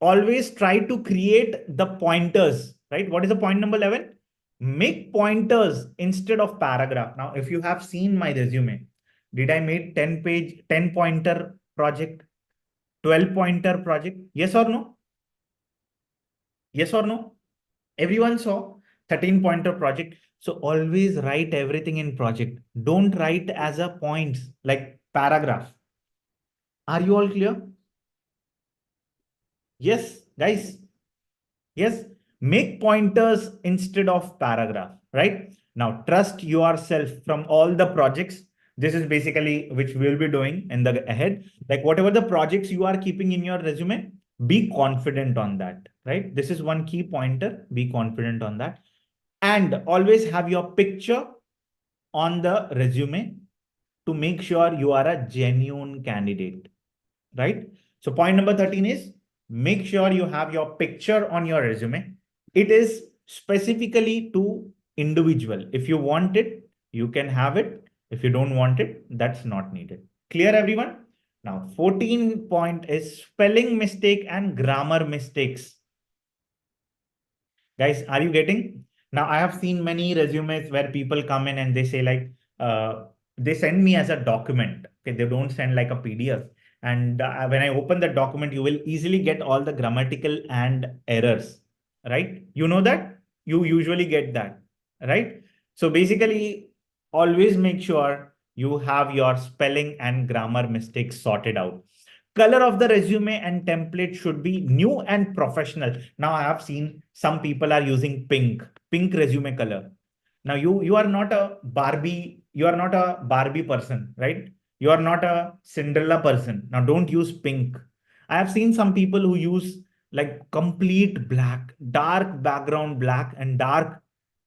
always try to create the pointers, right? What is the point number 11? Make pointers instead of paragraph. Now, if you have seen my resume, did I make 10 pointer project, 12 pointer project? Yes or no? Yes or no? Everyone saw. 13 pointer project. So always write everything in project. Don't write as a points like paragraph. Are you all clear? Yes, guys. Yes, make pointers instead of paragraph, right? Now, trust yourself from all the projects. This is basically which we'll be doing in the ahead. Like whatever the projects you are keeping in your resume, be confident on that, right? This is one key pointer. Be confident on that. And always have your picture on the resume to make sure you are a genuine candidate, right? So point number 13 is make sure you have your picture on your resume. It is specifically to individual. If you want it, you can have it. If you don't want it, that's not needed. Clear, everyone? Now, 14 point is spelling mistake and grammar mistakes. Guys, are you getting? Now, I have seen many resumes where people come in and they say like, they send me as a document. Okay, they don't send like a PDF. And when I open the document, you will easily get all the grammatical and errors, right? You know that? You usually get that, right? So basically, always make sure you have your spelling and grammar mistakes sorted out. Color of the resume and template should be new and professional. Now I have seen some people are using pink resume color. Now you are not a Barbie, you are not a Barbie person, right? You are not a Cinderella person. Now don't use pink. I have seen some people who use like complete black, dark background black and dark,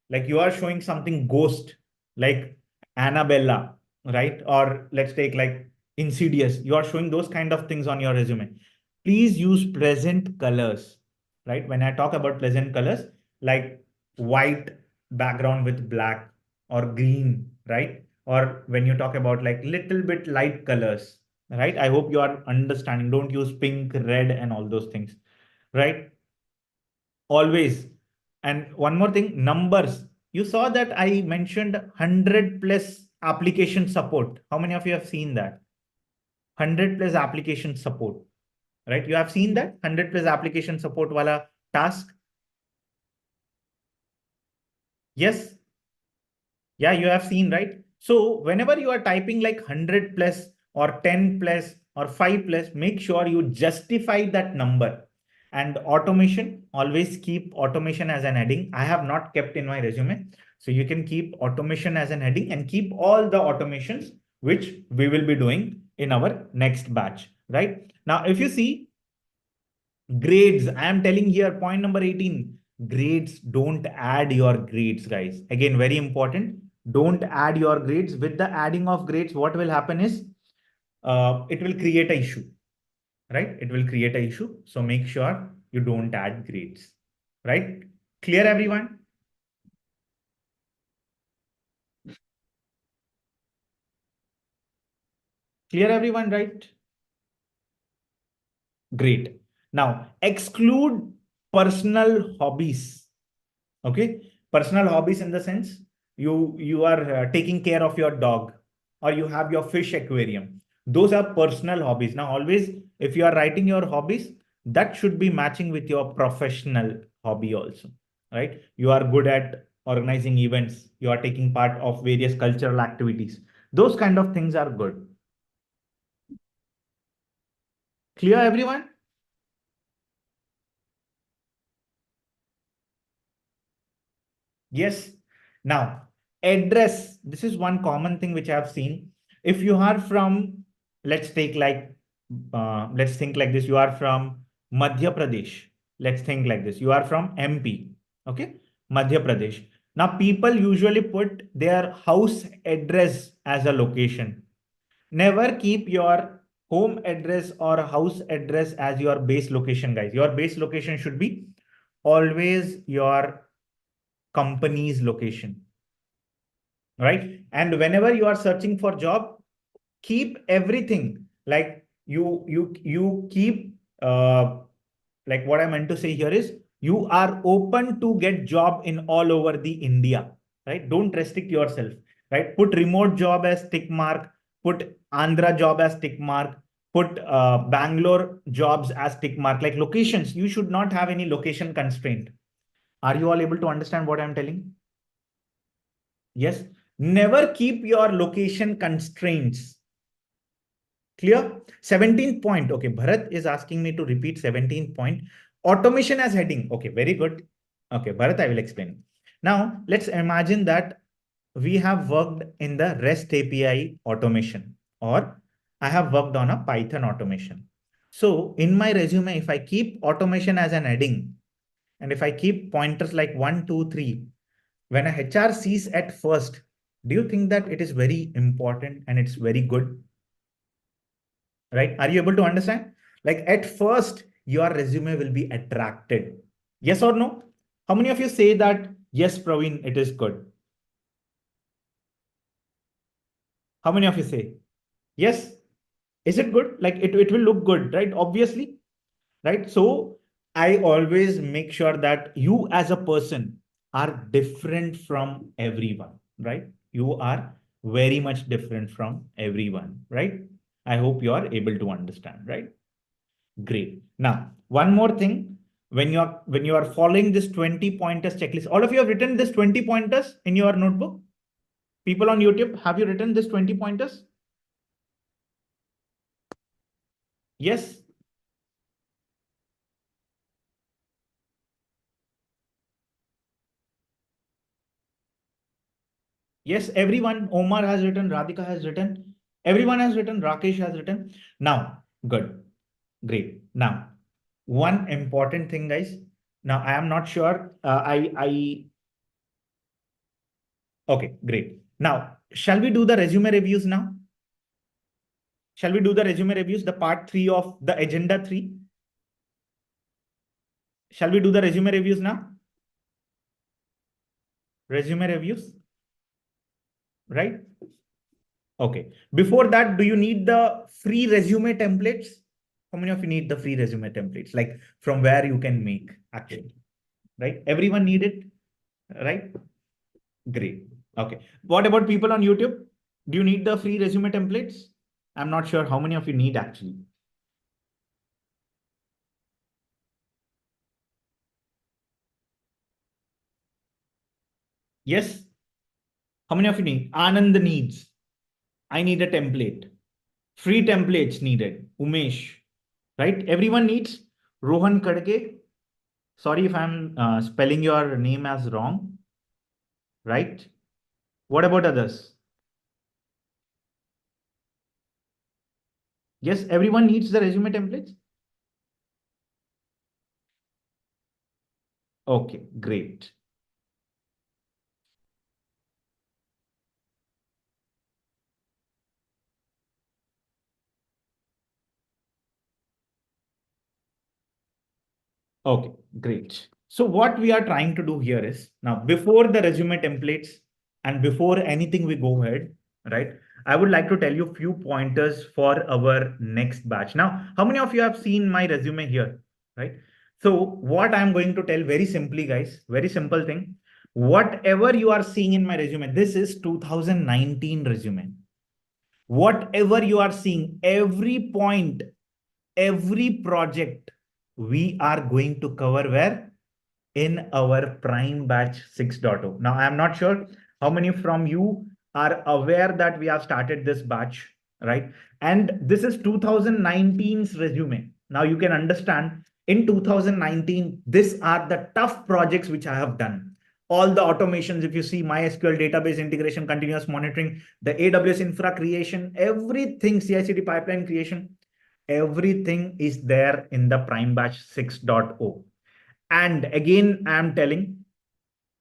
like you are showing something ghost, like Annabella, right? Or let's take like Insidious. You are showing those kind of things on your resume. Please use pleasant colors, right? When I talk about pleasant colors, like white background with black or green, right? Or when you talk about like little bit light colors, right? I hope you are understanding. Don't use pink, red, and all those things, right? Always. And one more thing, numbers. You saw that I mentioned 100 plus application support. How many of you have seen that? 100 plus application support, right? You have seen that 100 plus application support wala task. Yes. Yeah, you have seen, right? So whenever you are typing like 100 plus or 10 plus or 5 plus, make sure you justify that number. And automation, always keep automation as an heading. I have not kept in my resume. So you can keep automation as an heading and keep all the automations which we will be doing in our next batch, right? Now, if you see grades, I am telling here point number 18, grades, don't add your grades, guys. Again, very important. Don't add your grades. With the adding of grades, what will happen is it will create an issue, right? It will create an issue. So make sure you don't add grades, right? Clear, everyone? Clear, everyone, right? Great. Now, exclude personal hobbies. Okay. Personal hobbies in the sense you are taking care of your dog or you have your fish aquarium. Those are personal hobbies. Now, always, if you are writing your hobbies, that should be matching with your professional hobby also, right? You are good at organizing events. You are taking part of various cultural activities. Those kind of things are good. Clear, everyone? Yes. Now, address. This is one common thing which I have seen. If you are from, let's take like, let's think like this. You are from Madhya Pradesh. Let's think like this. You are from MP. Okay. Madhya Pradesh. Now, people usually put their house address as a location. Never keep your home address or house address as your base location, guys. Your base location should be always your company's location, right? And whenever you are searching for job, keep everything like you keep like what I meant to say here is you are open to get job in all over the India, right? Don't restrict yourself, right? Put remote job as tick mark, put Andhra job as tick mark, put Bangalore jobs as tick mark, like locations. You should not have any location constraint. Are you all able to understand what I'm telling? Yes. Never keep your location constraints. Clear? 17th point. Okay. Bharat is asking me to repeat 17th point. Automation as heading. Okay. Very good. Okay. Bharat, I will explain. Now, let's imagine that we have worked in the REST API automation, or I have worked on a Python automation. So in my resume, if I keep automation as an heading, and if I keep pointers like 1, 2, 3, when a HR sees at first, do you think that it is very important and it's very good? Right? Are you able to understand? Like at first, your resume will be attracted. Yes or no? How many of you say that, yes, Praveen, it is good? How many of you say, yes? Is it good? Like it will look good, right? Obviously, right? So I always make sure that you as a person are different from everyone, right? You are very much different from everyone, right? I hope you are able to understand, right? Great. Now, one more thing. When you are following this 20 pointers checklist, all of you have written this 20 pointers in your notebook. People on YouTube, have you written this 20 pointers? Yes. Yes, everyone. Omar has written, Radhika has written, everyone has written, Rakesh has written. Now, good, great. Now, one important thing, guys. Now, I am not sure. Okay, great. Now, shall we do the resume reviews now? Shall we do the resume reviews, the part 3 of the agenda 3? Shall we do the resume reviews now? Resume reviews, right? Okay. Before that, do you need the free resume templates? How many of you need the free resume templates? Like from where you can make actually, right? Everyone need it, right? Great. Okay. What about people on YouTube? Do you need the free resume templates? I'm not sure how many of you need actually. Yes. How many of you need? Anand needs. I need a template. Free templates needed. Umesh, right? Everyone needs. Rohan Kadke. Sorry if I'm spelling your name as wrong, right? What about others? Yes, everyone needs the resume templates. Okay, great. Okay, great. So what we are trying to do here is now before the resume templates and before anything we go ahead, right? I would like to tell you a few pointers for our next batch. Now, how many of you have seen my resume here, right? So what I'm going to tell very simply, guys, very simple thing. Whatever you are seeing in my resume, this is 2019 resume. Whatever you are seeing, every point, every project, we are going to cover where? In our prime batch 6.0. Now, I am not sure how many from you are aware that we have started this batch, right? And this is 2019's resume. Now you can understand in 2019, these are the tough projects which I have done. All the automations, if you see MySQL database integration, continuous monitoring, the AWS infra creation, everything, CICD pipeline creation, everything is there in the prime batch 6.0. And again, I'm telling,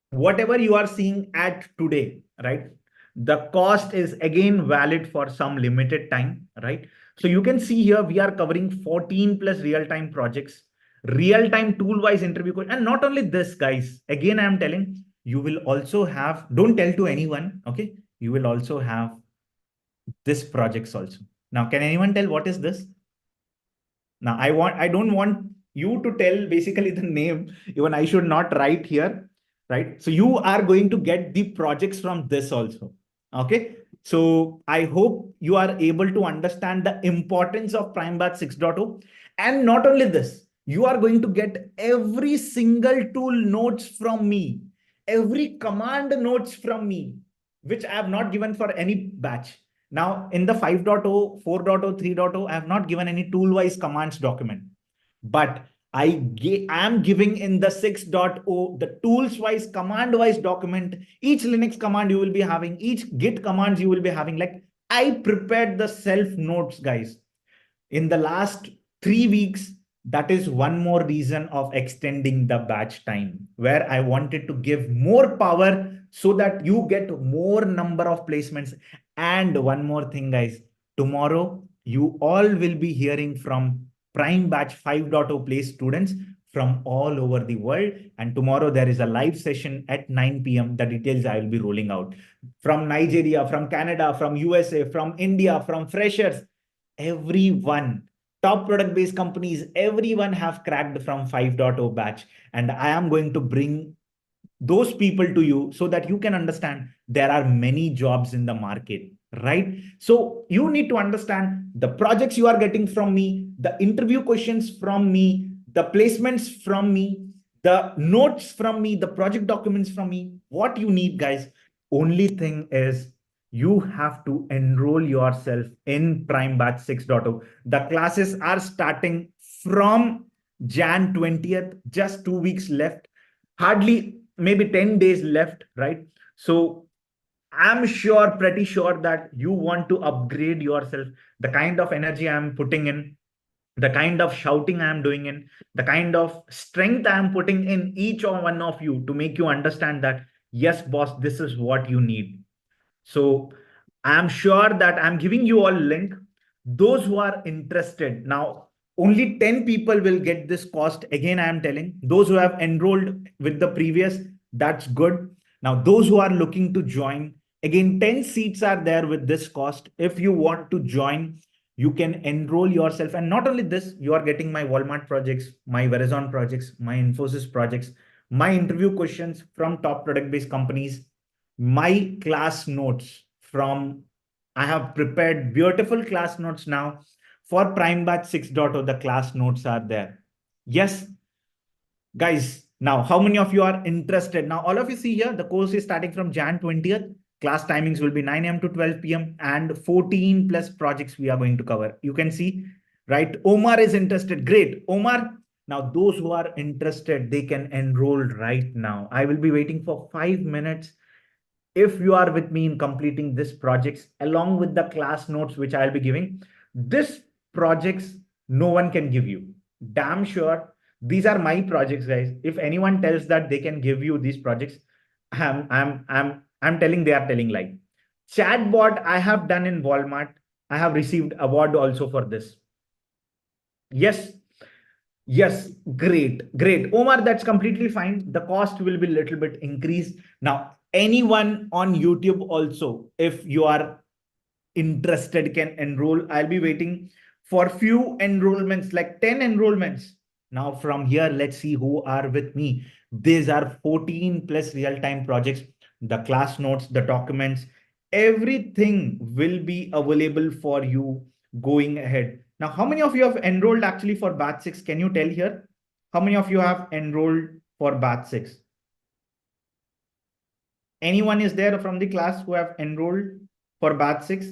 whatever you are seeing at today, right? The cost is again valid for some limited time, right? So you can see here, we are covering 14 plus real-time projects, real-time tool-wise interview. And not only this, guys, again, I'm telling, you will also have, don't tell to anyone, okay? You will also have this projects also. Now, can anyone tell what is this? Now, I don't want you to tell basically the name, even I should not write here, right? So you are going to get the projects from this also, okay? So I hope you are able to understand the importance of Prime Batch 6.0. And not only this, You are going to get every single tool notes from me, every command notes from me, which I have not given for any batch. Now, in the 5.0, 4.0, 3.0, I have not given any tool-wise commands document. But I am giving in the 6.0 the tools-wise, command-wise document. Each Linux command you will be having, each Git commands you will be having. Like, I prepared the self notes, guys. In the last 3 weeks, that is one more reason of extending the batch time, where I wanted to give more power so that you get more number of placements. And one more thing, guys, tomorrow you all will be hearing from Prime Batch 5.0 place students from all over the world. And tomorrow there is a live session at 9 p.m. The details I will be rolling out from Nigeria, from Canada, from USA, from India, from freshers. Everyone, top product based companies, everyone have cracked from 5.0 batch. And I am going to bring those people to you so that you can understand there are many jobs in the market, right? So you need to understand the projects you are getting from me, the interview questions from me, the placements from me, the notes from me, the project documents from me. What you need, guys, only thing is you have to enroll yourself in Prime Batch 6.0. The classes are starting from Jan 20th, just 2 weeks left, hardly maybe 10 days left, right? So I'm sure, pretty sure that you want to upgrade yourself. The kind of energy I'm putting in, the kind of shouting I'm doing in, the kind of strength I'm putting in each one of you to make you understand that, yes, boss, this is what you need. So I'm sure that I'm giving you all link. Those who are interested now, only 10 people will get this cost. Again, I am telling those who have enrolled with the previous, that's good. Now, those who are looking to join, again, 10 seats are there with this cost. If you want to join, you can enroll yourself. And not only this, you are getting my Walmart projects, my Verizon projects, my Infosys projects, my interview questions from top product-based companies, my class notes from, I have prepared beautiful class notes now for Prime Batch 6.0. The class notes are there. Yes, guys. Now, how many of you are interested? Now, all of you see here, the course is starting from Jan 20th. Class timings will be 9 a.m. to 12 p.m. and 14 plus projects we are going to cover. You can see, right? Omar is interested. Great. Omar, now those who are interested, they can enroll right now. I will be waiting for 5 minutes. If you are with me in completing this projects along with the class notes which I'll be giving, this projects no one can give you. Damn sure. These are my projects, guys. If anyone tells that they can give you these projects, I'm telling they are telling lie. Chatbot I have done in Walmart. I have received award also for this. Yes. Yes, great, great. Omar, that's completely fine. The cost will be a little bit increased. Now, anyone on YouTube also, if you are interested, can enroll. I'll be waiting for few enrollments, like 10 enrollments. Now, from here, let's see who are with me. These are 14 plus real-time projects, the class notes, the documents, everything will be available for you going ahead. Now, how many of you have enrolled actually for batch 6? Can you tell here? How many of you have enrolled for batch 6? Anyone is there from the class who have enrolled for batch 6?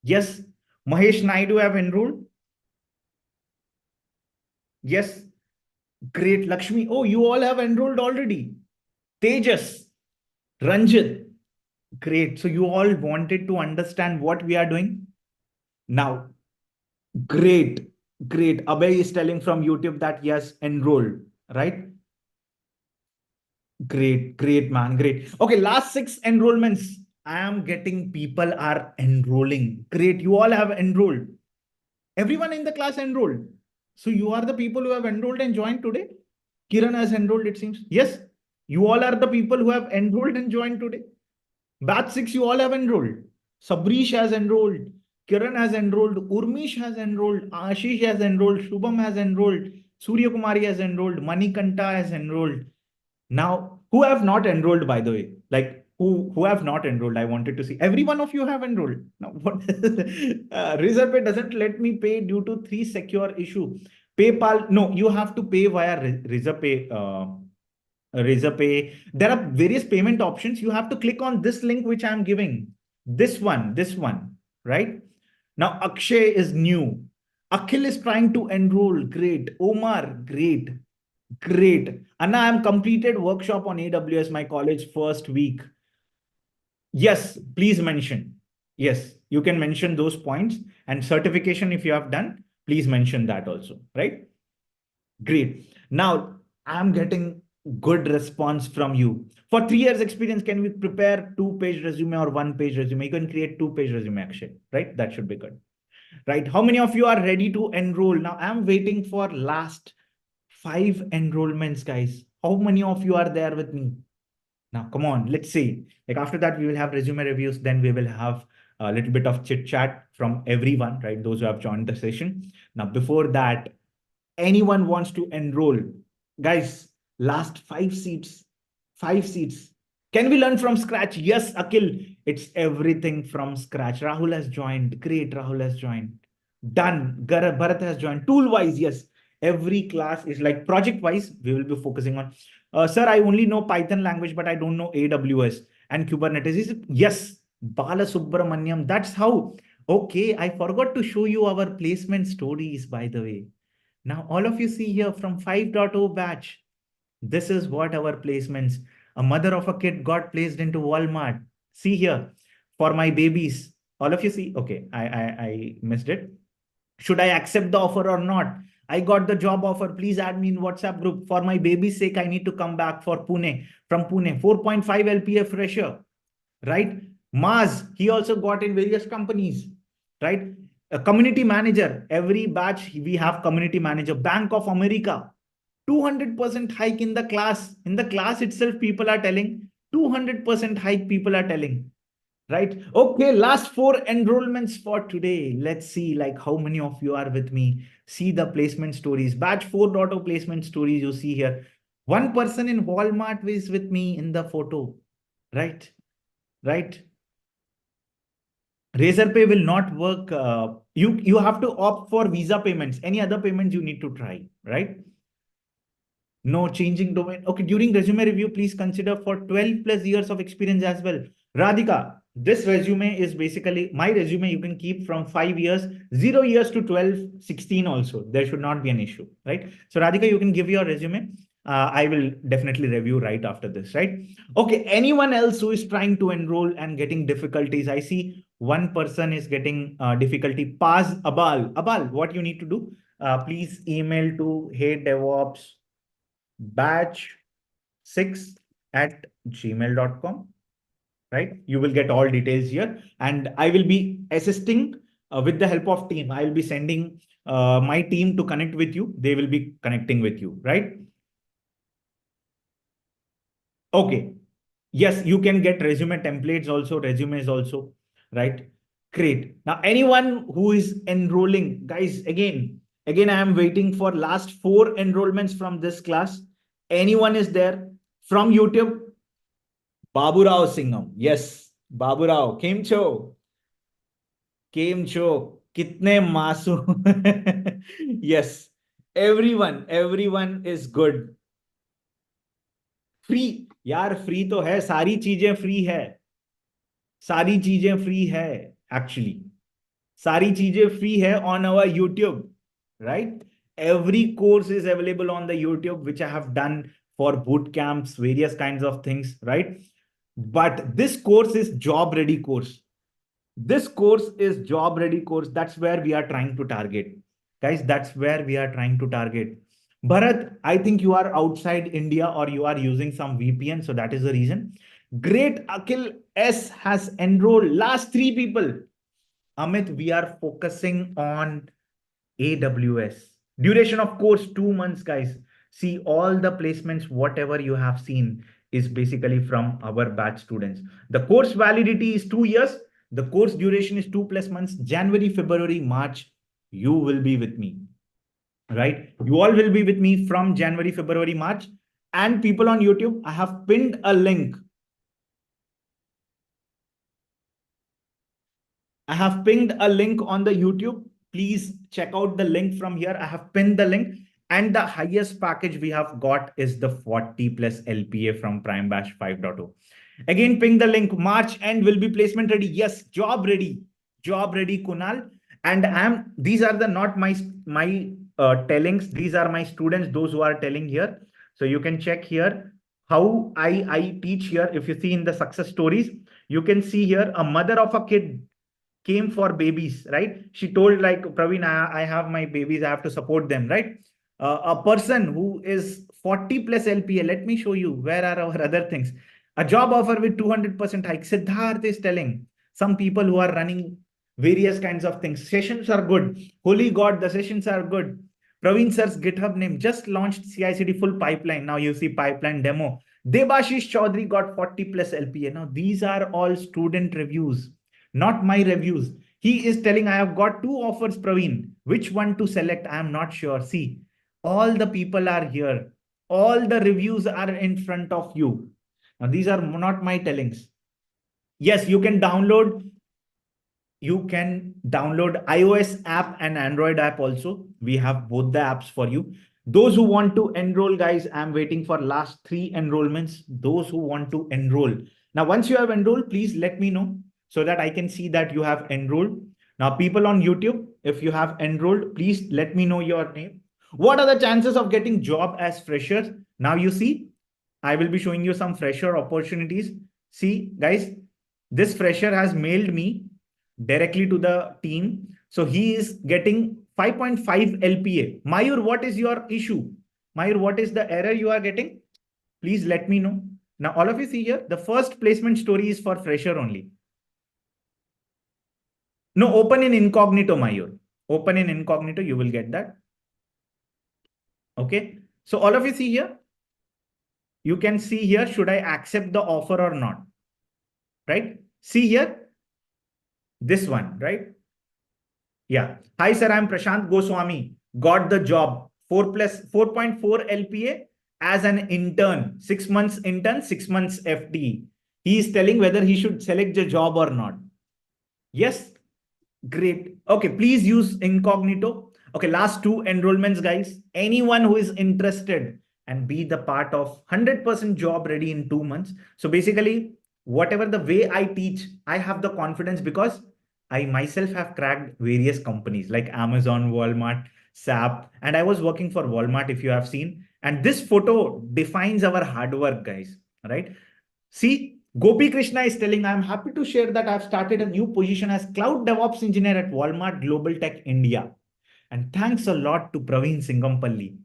Yes. Mahesh Naidu have enrolled? Yes. Great. Lakshmi. Oh, you all have enrolled already. Tejas, Ranjit. Great. So you all wanted to understand what we are doing? Now, great, great. Abhay is telling from YouTube that yes, enrolled, right? Great, great, man, great. Okay, last 6 enrollments. I am getting people are enrolling. Great, you all have enrolled. Everyone in the class enrolled. So you are the people who have enrolled and joined today. Kiran has enrolled, it seems. Yes, you all are the people who have enrolled and joined today. Batch 6, you all have enrolled. Sabrish has enrolled. Kiran has enrolled. Urmish has enrolled. Ashish has enrolled. Shubham has enrolled. Surya Kumari has enrolled. Manikanta has enrolled. Now, who have not enrolled, by the way? Like, who have not enrolled? I wanted to see. Every one of you have enrolled. Now, what? Razorpay doesn't let me pay due to 3 secure issue. PayPal, no, you have to pay via Razorpay. Razorpay. There are various payment options. You have to click on this link which I'm giving. This one, right? Now, Akshay is new. Akhil is trying to enroll. Great. Omar, great. Great. Anna, I'm completed workshop on AWS, my college first week. Yes, please mention. Yes, you can mention those points, and certification if you have done, please mention that also, right? Great. Now I'm getting good response from you. For 3 years experience, can we prepare 2-page resume or 1-page resume? You can create 2-page resume actually, right? That should be good, right? How many of you are ready to enroll? Now I'm waiting for last 5 enrollments, guys. How many of you are there with me? Now, come on, let's see. Like after that, we will have resume reviews. Then we will have a little bit of chit chat from everyone, right? Those who have joined the session. Now, before that, anyone wants to enroll, guys, last 5 seats, 5 seats. Can we learn from scratch? Yes, Akhil, it's everything from scratch. Rahul has joined. Great, Rahul has joined. Done. Bharat has joined. Tool wise, yes. Every class is like project wise, we will be focusing on. Sir, I only know Python language, but I don't know AWS and Kubernetes. Yes, Bala Subramaniam. That's how. Okay, I forgot to show you our placement stories, by the way. Now, all of you see here from 5.0 batch, this is what our placements. A mother of a kid got placed into Walmart. See here, for my babies. All of you see, okay, I missed it. Should I accept the offer or not? I got the job offer. Please add me in WhatsApp group. For my baby's sake, I need to come back for Pune, from Pune. 4.5 LPA fresher, right? Maz, he also got in various companies, right? A community manager, every batch we have community manager. Bank of America, 200% hike in the class. In the class itself, people are telling 200% hike, people are telling, right? Okay, last 4 enrollments for today. Let's see like how many of you are with me. See the placement stories. Batch 4.0 placement stories you see here. One person in Walmart is with me in the photo, right? Right? Razorpay will not work. You have to opt for Visa payments. Any other payments you need to try, right? No changing domain. Okay, during resume review, please consider for 12 plus years of experience as well. Radhika, this resume is basically my resume. You can keep from 5 years, 0 years to 12, 16 also. There should not be an issue, right? So Radhika, you can give your resume. I will definitely review right after this, right? Okay, anyone else who is trying to enroll and getting difficulties? I see one person is getting difficulty. Paz Abal. Abal, what you need to do? Please email to hey DevOps batch6@gmail.com, right? You will get all details here, and I will be assisting with the help of team. I will be sending my team to connect with you. They will be connecting with you, right? Okay. Yes, you can get resume templates also, resumes also, right? Great. Now, anyone who is enrolling, guys, again, I am waiting for last 4 enrollments from this class. Anyone is there from YouTube? Baburao Singam. Yes, Baburao. 𝐄𝐚𝐫𝐿 kitne masu. Yes, everyone is good. Free यार, free तो है, सारी चीजें free है, सारी चीजें free है actually, सारी चीजें फ्री है on our YouTube, right? Every course is available on the YouTube, which I have done for boot camps, various kinds of things, right? But this course is job ready course. This course is job ready course. That's where we are trying to target, guys. That's where we are trying to target. Bharat, I think you are outside India or you are using some VPN, so that is the reason. Great. Akhil S has enrolled last 3 people. Amit, we are focusing on AWS. Duration of course 2 months, guys. See, all the placements, whatever you have seen, is basically from our batch students. The course validity is 2 years. The course duration is 2 plus months. January, February, March, you will be with me, right? You all will be with me from January, February, March. And people on YouTube, I have pinned a link. I have pinged a link on the YouTube. Please check out the link from here. I have pinned the link. And the highest package we have got is the 40 plus LPA from Prime Bash 5.0. Again, ping the link. March end will be placement ready. Yes, job ready, Kunal. And these are the not my tellings. These are my students, those who are telling here. So you can check here how I teach here. If you see in the success stories, you can see here a mother of a kid came for babies, right? She told like, Praveen, I have my babies, I have to support them, right? A person who is 40 plus LPA, let me show you, where are our other things? A job offer with 200% hike. Siddharth is telling some people who are running various kinds of things. Sessions are good. Holy God, the sessions are good. Praveen sir's GitHub name just launched CICD full pipeline. Now you see pipeline demo. Debashish Chaudhary got 40 plus LPA. Now these are all student reviews, not my reviews. He is telling, I have got two offers, Praveen. Which one to select? I am not sure. See, all the people are here. All the reviews are in front of you. Now, these are not my tellings. Yes, you can download iOS app and Android app also. We have both the apps for you. Those who want to enroll, guys, I'm waiting for last 3 enrollments. Those who want to enroll. Now, once you have enrolled, please let me know so that I can see that you have enrolled. Now, people on YouTube, if you have enrolled, please let me know your name. What are the chances of getting job as freshers? Now you see, I will be showing you some fresher opportunities. See, guys, this fresher has mailed me directly to the team. So he is getting 5.5 LPA. Mayur, what is your issue? Mayur, what is the error you are getting? Please let me know. Now, all of you see here, the first placement story is for fresher only. No, open in incognito, Mayur. Open in incognito, you will get that. Okay. So all of you see here, you can see here, should I accept the offer or not? Right? See here, this one, right? Yeah. Hi, sir. I'm Prashant Goswami. Got the job. 4.4 LPA as an intern. 6 months intern, 6 months FT. He is telling whether he should select the job or not. Yes. Great. Okay. Please use incognito. Okay. Last 2 enrollments, guys. Anyone who is interested and be the part of 100% job ready in 2 months. So basically, whatever the way I teach, I have the confidence because I myself have cracked various companies like Amazon, Walmart, SAP, and I was working for Walmart, if you have seen. And this photo defines our hard work, guys, right? See, Gopi Krishna is telling, I'm happy to share that I've started a new position as Cloud DevOps Engineer at Walmart Global Tech India. And thanks a lot to Praveen Singampalli.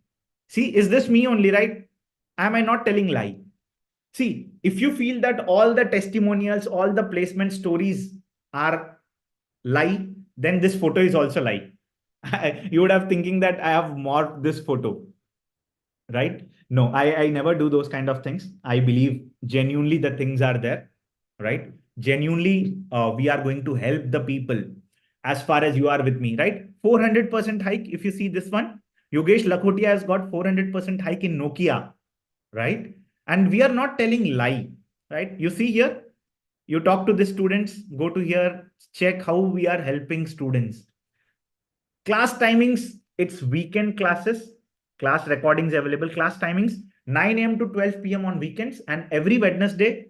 See, is this me only, right? Am I not telling lie? See, if you feel that all the testimonials, all the placement stories are lie, then this photo is also lie. You would have thinking that I have morphed this photo, right? No, I never do those kind of things. I believe genuinely the things are there, right? Genuinely, we are going to help the people as far as you are with me, right? 400% hike. If you see this one, Yogesh Lakhotia has got 400% hike in Nokia, right? And we are not telling lie, right? You see here, you talk to the students, go to here, check how we are helping students. Class timings, it's weekend classes, class recordings available, class timings, 9 a.m. to 12 p.m. on weekends, and every Wednesday,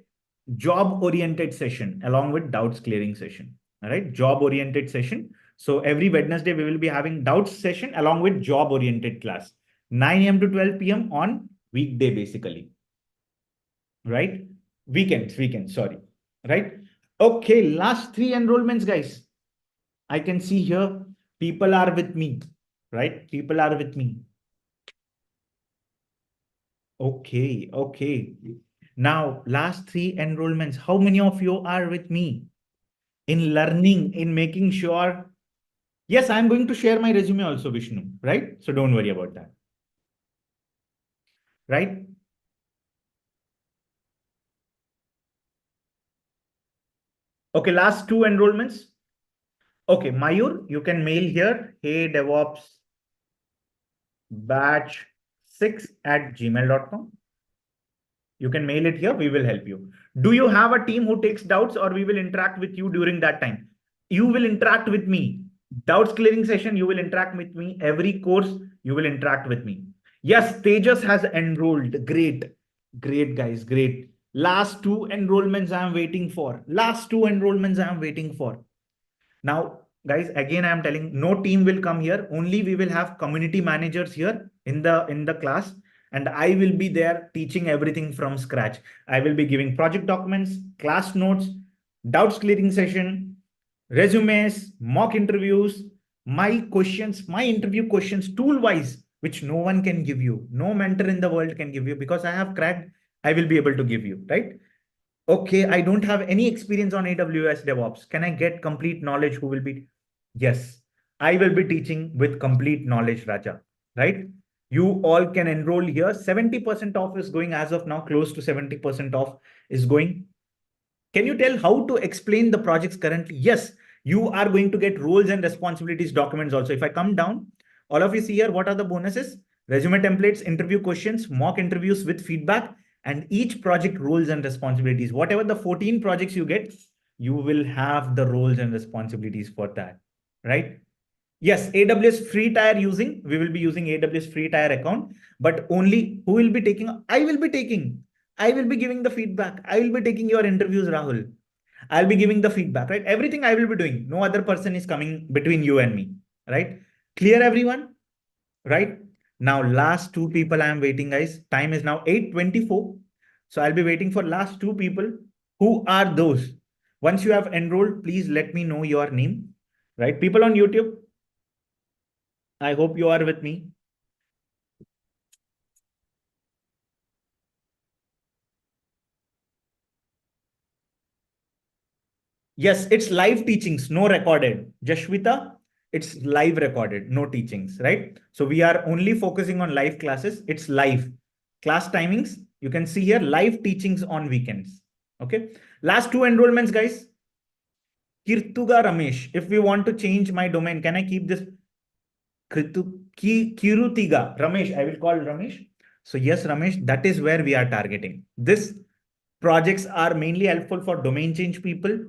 job-oriented session along with doubts clearing session, all right? Job-oriented session. So every Wednesday, we will be having doubts session along with job-oriented class, 9 a.m. to 12 p.m. on weekday, basically, right? Weekends, sorry, right? Okay, last 3 enrollments, guys. I can see here, people are with me, right? People are with me. Okay. Now, last 3 enrollments, how many of you are with me in learning, in making sure? Yes, I'm going to share my resume also, Vishnu, right? So don't worry about that, right? Okay, last 2 enrollments. Okay, Mayur, you can mail here, hey DevOps batch 6@gmail.com. You can mail it here. We will help you. Do you have a team who takes doubts, or we will interact with you during that time? you will interact with me. Doubts clearing session, you will interact with me. Every course, you will interact with me. Yes, Tejas has enrolled. Great. Great, guys. Great. Last two enrollments I am waiting for. Last two enrollments I am waiting for. Now, guys, again, I am telling no team will come here. Only we will have community managers here in the class. And I will be there teaching everything from scratch. I will be giving project documents, class notes, doubts clearing session, resumes, mock interviews, my questions, my interview questions tool wise, which no one can give you. No mentor in the world can give you because I have cracked. I will be able to give you, right? Okay, I don't have any experience on AWS DevOps. Can I get complete knowledge? Who will be? Yes, I will be teaching with complete knowledge, Raja, right? You all can enroll here. 70% off is going as of now, close to 70% off is going. Can you tell how to explain the projects currently? Yes, you are going to get roles and responsibilities documents also. If I come down, all of you see here, what are the bonuses? Resume templates, interview questions, mock interviews with feedback, and each project roles and responsibilities. Whatever the 14 projects you get, you will have the roles and responsibilities for that, right? Yes, AWS free tier using, we will be using AWS free tier account, but only who will be taking? I will be taking. I will be giving the feedback. I will be taking your interviews, Rahul. I'll be giving the feedback, right? Everything I will be doing. No other person is coming between you and me, right? Clear, everyone? Right? Now, last two people I am waiting, guys. Time is now 8:24. So I'll be waiting for last two people. Who are those? Once you have enrolled, please let me know your name, right? People on YouTube, I hope you are with me. Yes, it's live teachings, no recorded. Jashwita, it's live recorded, no teachings, right? So we are only focusing on live classes. It's live. Class timings, you can see here, live teachings on weekends. Okay. Last two enrollments, guys. Kirtuga Ramesh. If we want to change my domain, can I keep this Kirutiga? Ramesh, I will call Ramesh. So yes, Ramesh, that is where we are targeting. This projects are mainly helpful for domain change people,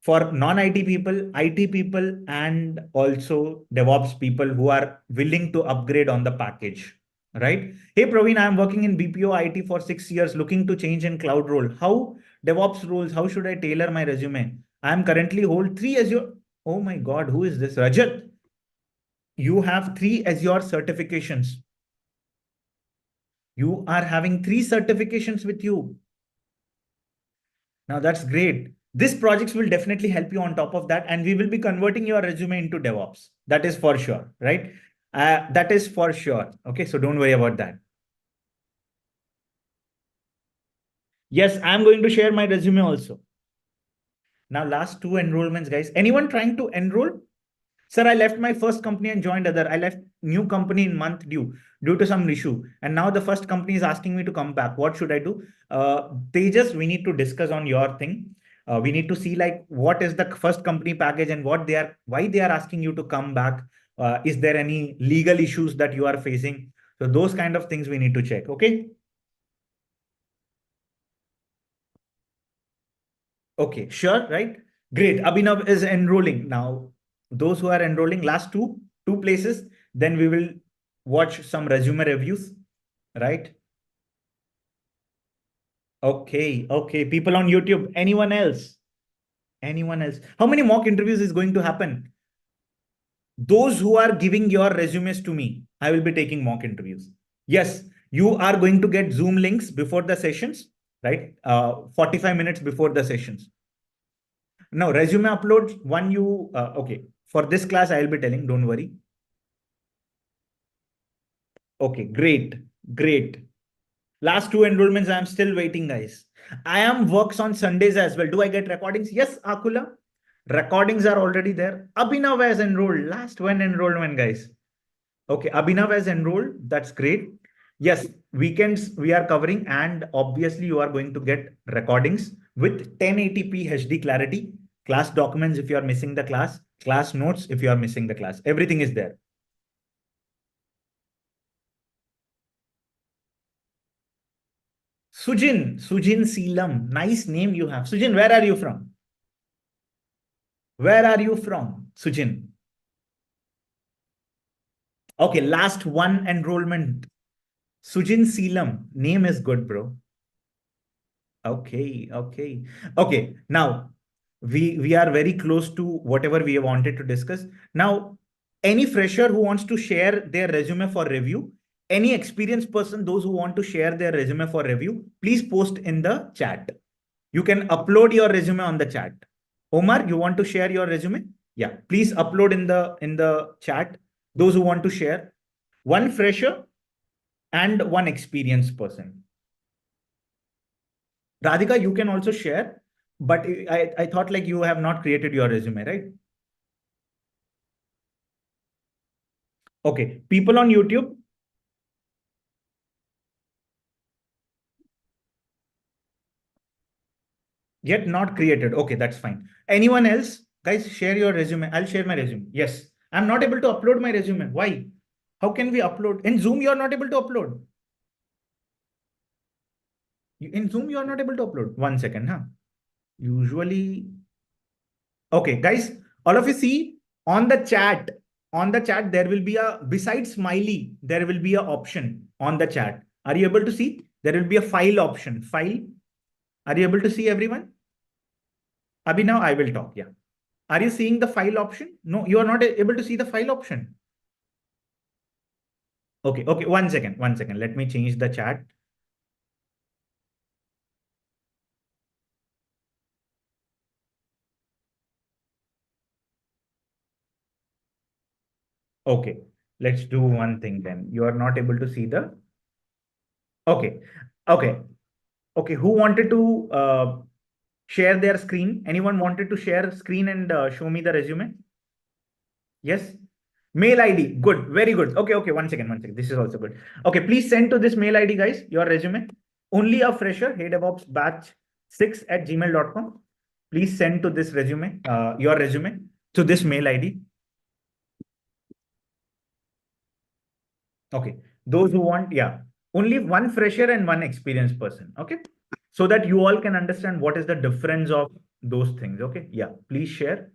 for non-IT people, IT people, and also DevOps people who are willing to upgrade on the package, right? Hey, Praveen, I'm working in BPO IT for 6 years, looking to change in cloud role. How DevOps roles, how should I tailor my resume? I'm currently hold three Azure. Oh my God, who is this? Rajat, you have three Azure certifications. You are having three certifications with you. Now that's great. This projects will definitely help you on top of that, and we will be converting your resume into DevOps. That is for sure, right? That is for sure. Okay, so don't worry about that. Yes, I'm going to share my resume also. Now, last two enrollments, guys. Anyone trying to enroll? Sir, I left my first company and joined other. I left new company in month due to some issue. And now the first company is asking me to come back. What should I do? Tejas, we need to discuss on your thing. We need to see like what is the first company package and why they are asking you to come back. Is there any legal issues that you are facing? So those kind of things we need to check. Okay. Okay, sure, right? Great. Abhinav is enrolling now. Those who are enrolling, last two places, then we will watch some resume reviews, right? Okay, okay. People on YouTube, anyone else? Anyone else? How many mock interviews is going to happen? Those who are giving your resumes to me, I will be taking mock interviews. Yes, you are going to get Zoom links before the sessions, right? 45 minutes before the sessions. Now, resume upload, okay. For this class, I'll be telling, don't worry. Okay, great, great. Last two enrollments, I'm still waiting, guys. I am works on Sundays as well. Do I get recordings? Yes, Akula. Recordings are already there. Abhinav has enrolled. Last one enrollment, guys. Okay, Abhinav has enrolled. That's great. Yes, weekends we are covering, and obviously you are going to get recordings with 1080p HD clarity, class documents if you are missing the class notes if you are missing the class. Everything is there. Sujin Seelam. Nice name you have. Sujin, where are you from? Where are you from, Sujin? Okay, last one enrollment. Sujin Seelam. Name is good, bro. Okay, okay. Okay, now we are very close to whatever we wanted to discuss. Now, any fresher who wants to share their resume for review, any experienced person, those who want to share their resume for review, please post in the chat. You can upload your resume on the chat. Omar, you want to share your resume? Yeah, please upload in the chat. Those who want to share, one fresher and one experienced person. Radhika, you can also share, but I thought like you have not created your resume, right? Okay, people on YouTube, yet not created. Okay, that's fine. Anyone else? Guys, share your resume. I'll share my resume. Yes, I'm not able to upload my resume. Why? How can we upload? In Zoom, you're not able to upload. In Zoom, you're not able to upload. 1 second, huh? Usually, okay, guys, all of you see on the chat, there will be a, besides smiley, there will be a option on the chat. Are you able to see? There will be a file option. File. Are you able to see everyone? Abhi, now I will talk. Yeah. Are you seeing the file option? No, you are not able to see the file option. Okay. Okay. 1 second. 1 second. Let me change the chat. Okay. Let's do one thing then. You are not able to see the. Okay. Okay. Okay. Who wanted to share their screen? Anyone wanted to share screen and show me the resume? Yes. Mail ID. Good. Very good. Okay. Okay. 1 second. 1 second. This is also good. Okay. Please send to this mail ID, guys, your resume. Only a fresher, hey DevOps batch 6@gmail.com. Please send to this resume, your resume to this mail ID. Okay. Those who want, yeah, only one fresher and one experienced person. Okay. So that you all can understand what is the difference of those things. Okay. Yeah. Please share.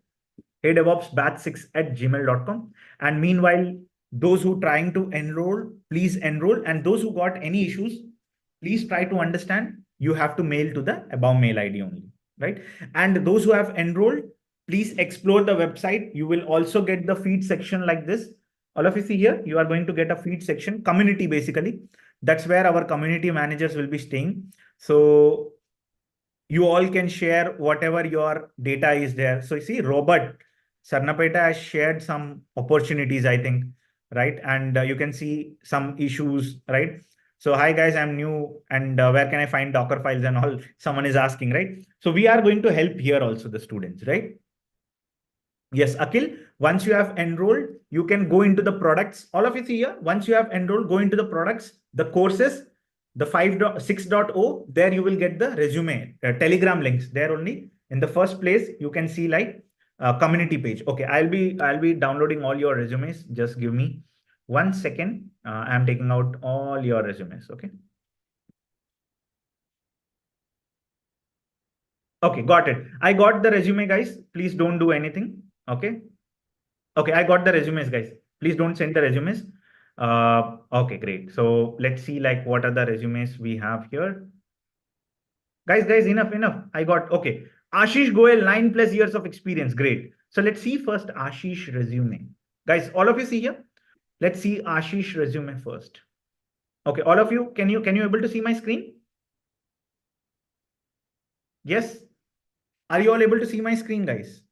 Hey DevOps batch6@gmail.com. And meanwhile, those who trying to enroll, please enroll. And those who got any issues, please try to understand. You have to mail to the above mail ID only, right? And those who have enrolled, please explore the website. You will also get the feed section like this. All of you see here, you are going to get a feed section, community basically. That's where our community managers will be staying. So you all can share whatever your data is there. So you see, Robert Sarnapeta has shared some opportunities, I think, right? And you can see some issues, right? So hi guys, I'm new and where can I find Docker files and all? Someone is asking, right? So we are going to help here also the students, right? Yes, Akhil, once you have enrolled, you can go into the products. All of you see here, once you have enrolled, go into the products, the courses, the 5.6.0, there you will get the resume, Telegram links there only. In the first place, you can see like community page. Okay, I'll be downloading all your resumes. Just give me 1 second. I'm taking out all your resumes. Okay. Okay, got it. I got the resume, guys. Please don't do anything. Okay. Okay, I got the resumes, guys. Please don't send the resumes. Okay, great. So let's see like what are the resumes we have here. Guys, enough. I got, okay. Ashish Goel, 9+ years of experience. Great. So let's see first Ashish resume. Guys, all of you see here? Let's see Ashish resume first. Okay, all of you, can you able to see my screen? Yes. Are you all able to see my screen, guys?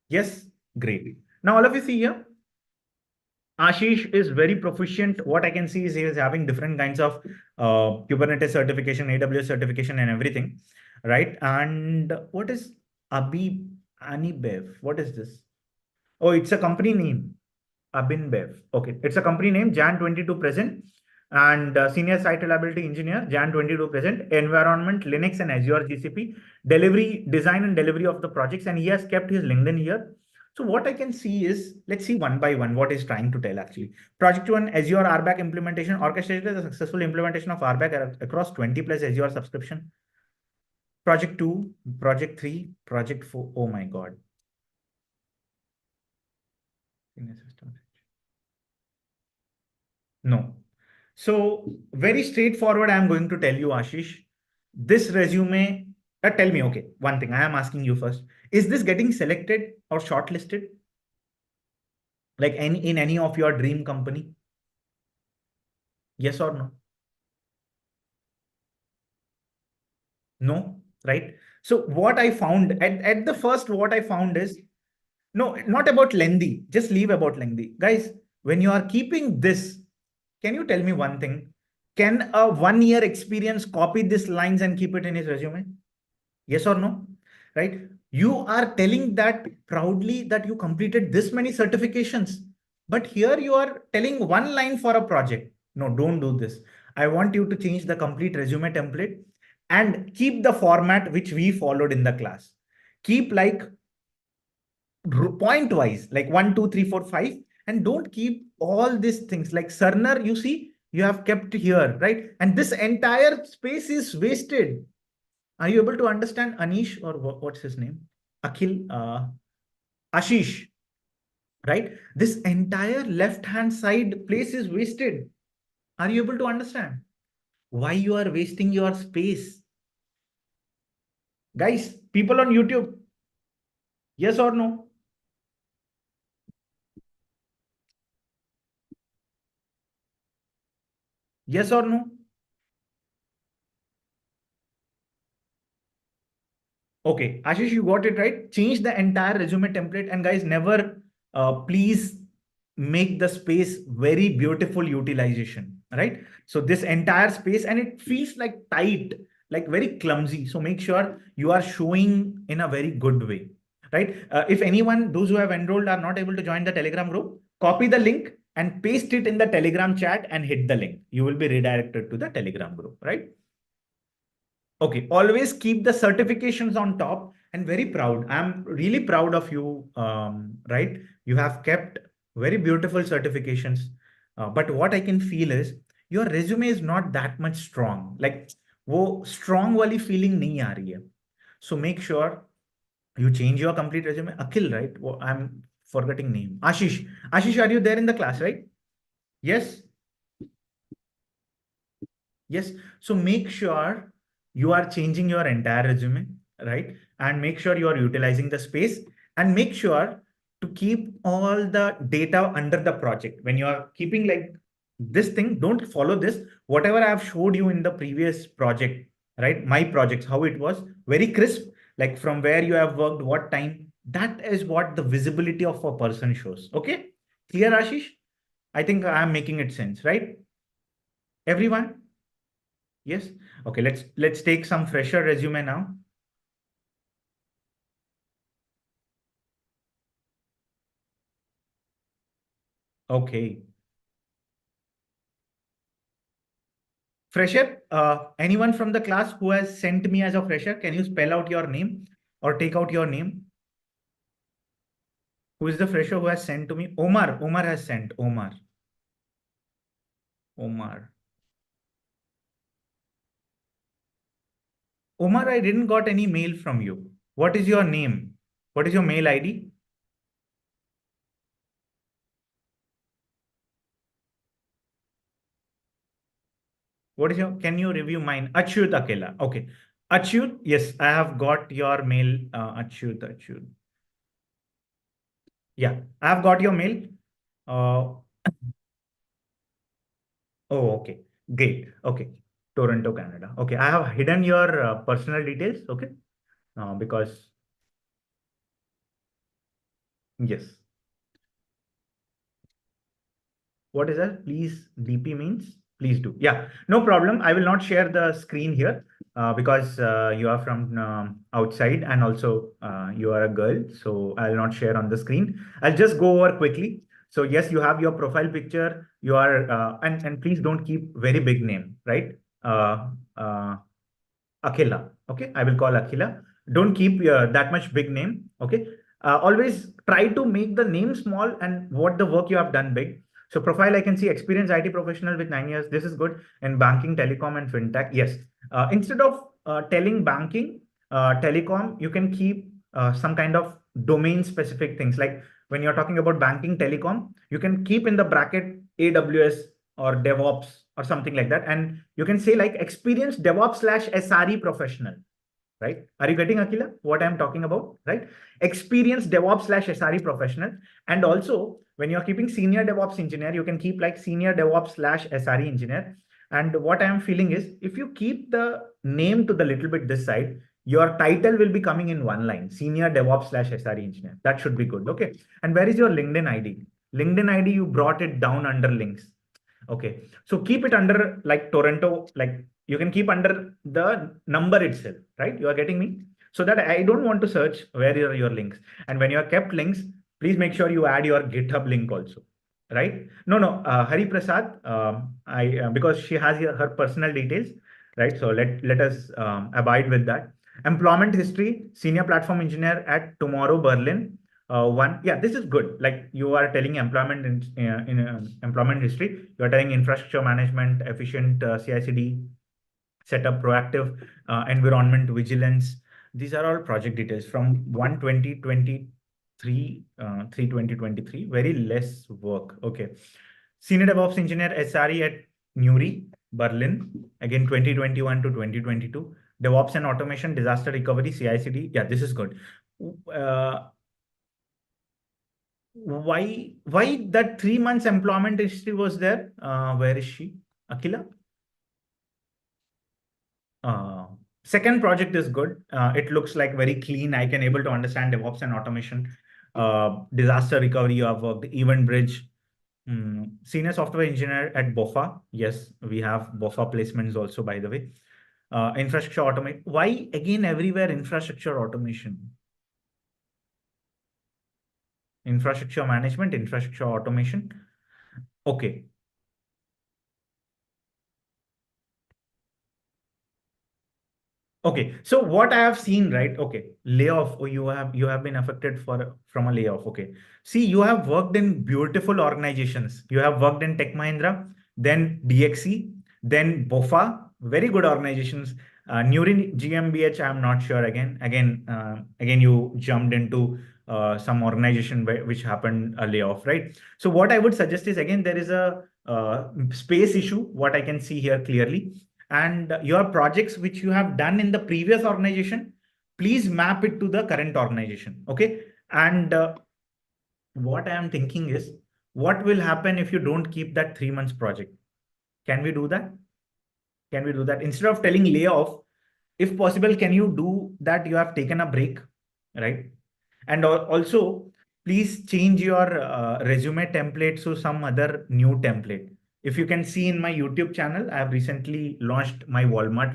Yes, great. Now all of you see here, Ashish is very proficient. What I can see is he is having different kinds of Kubernetes certification, AWS certification, and everything, right? And what is Anibev? What is this? Oh, it's a company name. Abinbev. Okay, it's a company name. Jan 22 present, and senior site reliability engineer. Jan 22 present. Environment Linux and Azure GCP. Delivery, design and delivery of the projects, and he has kept his LinkedIn here. So what I can see is, let's see one by one what he's trying to tell actually. Project 1, Azure RBAC implementation, orchestrated the successful implementation of RBAC across 20+ Azure subscription. project 2, project 3, project 4. Oh my God. No. So very straightforward, I'm going to tell you, Ashish, this resume, tell me, okay, one thing I am asking you first, is this getting selected or shortlisted? Like in any of your dream company? Yes or no? No, right? So what I found at the first, what I found is, no, not about lengthy, just leave about lengthy. Guys, when you are keeping this, can you tell me one thing? Can a 1 year experience copy these lines and keep it in his resume? Yes or no? Right? You are telling that proudly that you completed this many certifications, but here you are telling one line for a project. No, don't do this. I want you to change the complete resume template and keep the format which we followed in the class. Keep like point wise, like 1, 2, 3, 4, 5, and don't keep all these things like Cerner. You see, you have kept here, right? And this entire space is wasted. Are you able to understand Anish, or what's his name? Akhil, Ashish, right? This entire left-hand side place is wasted. Are you able to understand why you are wasting your space? Guys, people on YouTube, yes or no? Yes or no? Okay, Ashish, you got it right. Change the entire resume template. And guys, never, please make the space very beautiful utilization, right? So this entire space, and it feels like tight, like very clumsy. So make sure you are showing in a very good way, right? If anyone, those who have enrolled are not able to join the Telegram group, copy the link and paste it in the Telegram chat and hit the link. You will be redirected to the Telegram group, right? Okay, always keep the certifications on top, and very proud. I'm really proud of you, right? You have kept very beautiful certifications. But what I can feel is your resume is not that much strong. Like, वो strong वाली feeling नहीं आ रही है. So make sure you change your complete resume. Akhil, right? I'm forgetting name. Ashish. Ashish, are you there in the class, right? Yes. Yes. So make sure you are changing your entire resume, right? And make sure you are utilizing the space, and make sure to keep all the data under the project. When you are keeping like this thing, don't follow this. Whatever I have showed you in the previous project, right? My projects, how it was very crisp, like from where you have worked, what time, that is what the visibility of a person shows. Okay. Clear, Ashish? I think I'm making it sense, right? Everyone? Yes. Okay, let's take some fresher resume now. Okay. Fresher, anyone from the class who has sent me as a fresher, can you spell out your name or take out your name? Who is the fresher who has sent to me? Omar. Omar has sent. Omar. Omar. Omar, I didn't got any mail from you. What is your name? What is your mail ID? What is your, can you review mine? Achyut Akela. Okay. Achyut, yes, I have got your mail. Achyut. Yeah, I have got your mail. Uh, oh, okay. Great. Okay. Toronto, Canada. Okay. I have hidden your personal details. Okay. Because, yes. What is that? Please, DP means please do. Yeah, no problem. I will not share the screen here because you are from outside, and also you are a girl. So I'll not share on the screen. I'll just go over quickly. So yes, you have your profile picture. You are, and please don't keep very big name, right? Akhila. Okay, I will call Akhila. Don't keep that much big name. Okay, always try to make the name small and what the work you have done big. So profile, I can see experienced IT professional with 9 years. This is good in banking, telecom, and fintech. Yes. Instead of telling banking, telecom, you can keep some kind of domain specific things. Like when you're talking about banking telecom, you can keep in the bracket AWS or DevOps or something like that. And you can say like experienced DevOps / SRE professional, right? Are you getting, Akila, what I'm talking about, right? Experienced DevOps / SRE professional. And also when you're keeping senior DevOps engineer, you can keep like senior DevOps / SRE engineer. And what I'm feeling is if you keep the name to the little bit this side, your title will be coming in one line, senior DevOps / SRE engineer. That should be good. Okay. And where is your LinkedIn ID? LinkedIn ID, you brought it down under links. Okay. So keep it under like Toronto, like you can keep under the number itself, right? You are getting me? So that I don't want to search where are your links. And when you are kept links, please make sure you add your GitHub link also, right? No, Hari Prasad, because she has her personal details, right? So let us abide with that. Employment history, senior platform engineer at Tomorrow Berlin. Yeah, this is good. Like you are telling employment in employment history, you are telling infrastructure management, efficient CICD setup, proactive environment vigilance. These are all project details from 1/20/23, 3/20/23. Very less work. Okay. Senior DevOps engineer SRE at Nuri, Berlin. Again, 2021 to 2022. DevOps and automation, disaster recovery, CICD. Yeah, this is good. Why that 3 months employment history was there? Where is she? Akila? Second project is good. It looks like very clean. I can able to understand DevOps and automation. Disaster recovery, you have worked. Event Bridge. Senior software engineer at BOFA. Yes, we have BOFA placements also, by the way. Infrastructure automation. Why again everywhere infrastructure automation? Infrastructure management, infrastructure automation. Okay. Okay, so what I have seen, right? Okay, layoff. Oh, you have been affected from a layoff. Okay, see, you have worked in beautiful organizations. You have worked in Tech Mahindra, then DXC, then BOFA, very good organizations. Nurin GmbH, I'm not sure. Again, you jumped into some organization which happened a layoff, right? So what I would suggest is again there is a space issue. What I can see here clearly, and your projects which you have done in the previous organization, please map it to the current organization. Okay. And what I am thinking is, what will happen if you don't keep that 3 months project? Can we do that? Can we do that? Instead of telling layoff, if possible, can you do that you have taken a break, right? And also, please change your resume template to some other new template. If you can see in my YouTube channel, I have recently launched my Walmart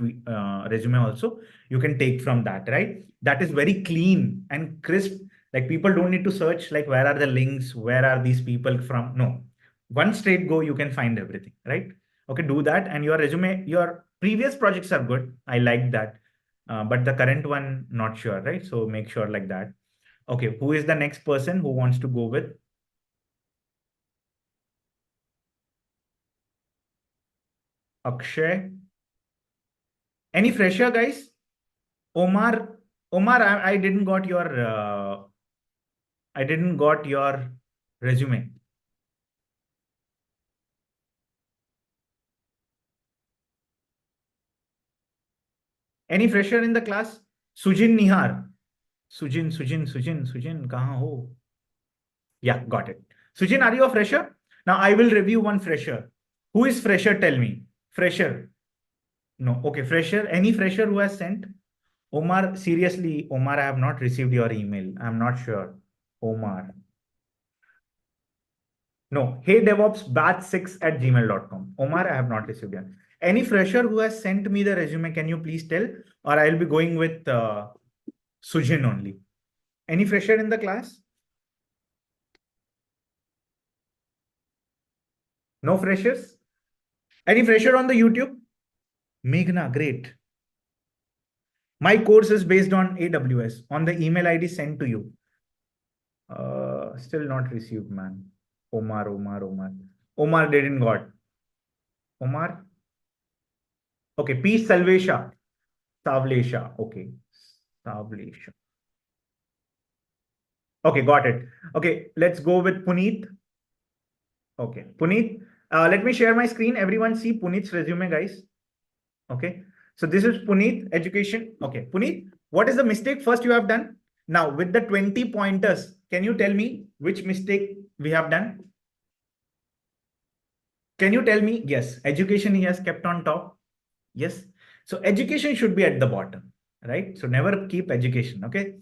resume also. You can take from that, right? That is very clean and crisp. Like people don't need to search like where are the links, where are these people from? No, one straight go, you can find everything, right? Okay, do that. And your resume, your previous projects are good. I like that. But the current one, not sure, right? So make sure like that. Okay, who is the next person who wants to go with? Akshay. Any fresher, guys? Omar, I didn't got your resume. Any fresher in the class? Sujin Nihar. Sujin, kahan ho? Yeah, got it. Sujin, are you a fresher? Now I will review one fresher. Who is fresher? Tell me. Fresher. No. Okay, fresher. Any fresher who has sent? Omar, seriously, Omar, I have not received your email. I'm not sure. Omar. No. Hey DevOps batch6 at gmail.com. Omar, I have not received yet. Any fresher who has sent me the resume, can you please tell? Or I'll be going with Sujin only. Any fresher in the class? No freshers? Any fresher on the YouTube? Meghna, great. My course is based on AWS on the email ID sent to you. Still not received, man. Omar. Omar didn't got. Omar? Okay, P. Salvesha. Savlesha. Okay. Establishment. Okay, got it. Okay, let's go with Puneet. Okay, Puneet, let me share my screen. Everyone see Puneet's resume, guys. Okay, so this is Puneet, education. Okay, Puneet, what is the mistake first you have done? Now, with the 20 pointers, can you tell me which mistake we have done? Can you tell me? Yes, education he has kept on top. Yes. So education should be at the bottom, right? So never keep education. Okay.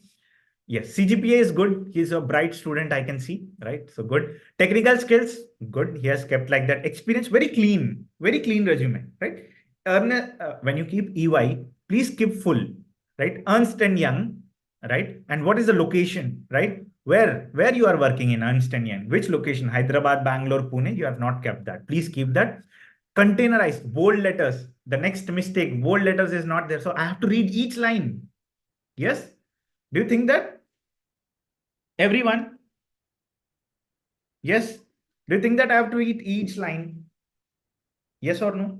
Yes, CGPA is good. He's a bright student, I can see, right? So good. Technical skills, good. He has kept like that. Experience, very clean resume, right? When you keep EY, please keep full, right? Ernst and Young, right? And what is the location, right? Where you are working in Ernst and Young? Which location? Hyderabad, Bangalore, Pune. You have not kept that. Please keep that. Containerized, bold letters. The next mistake, bold letters is not there. So I have to read each line. Yes. Do you think that? Everyone? Yes. Do you think that I have to read each line? Yes or no?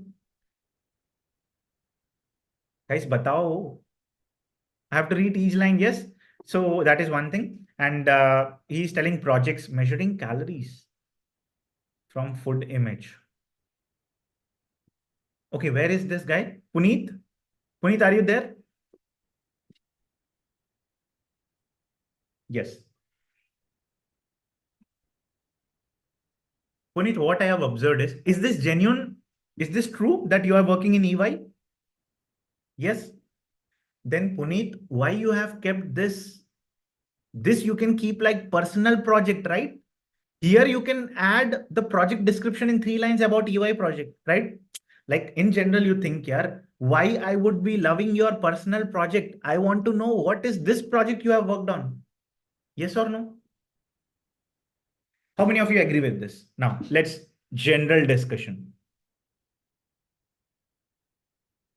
Guys, batao. I have to read each line. Yes. So that is one thing. And he's telling projects measuring calories from food image. Okay, where is this guy? Puneet? Puneet, are you there? Yes. Puneet, what I have observed is this genuine? Is this true that you are working in EY? Yes. Then Puneet, why you have kept this? This you can keep like personal project, right? Here you can add the project description in 3 lines about EY project, right? Like in general, you think, yeah, why I would be loving your personal project? I want to know what is this project you have worked on? Yes or no? How many of you agree with this? Now, let's general discussion.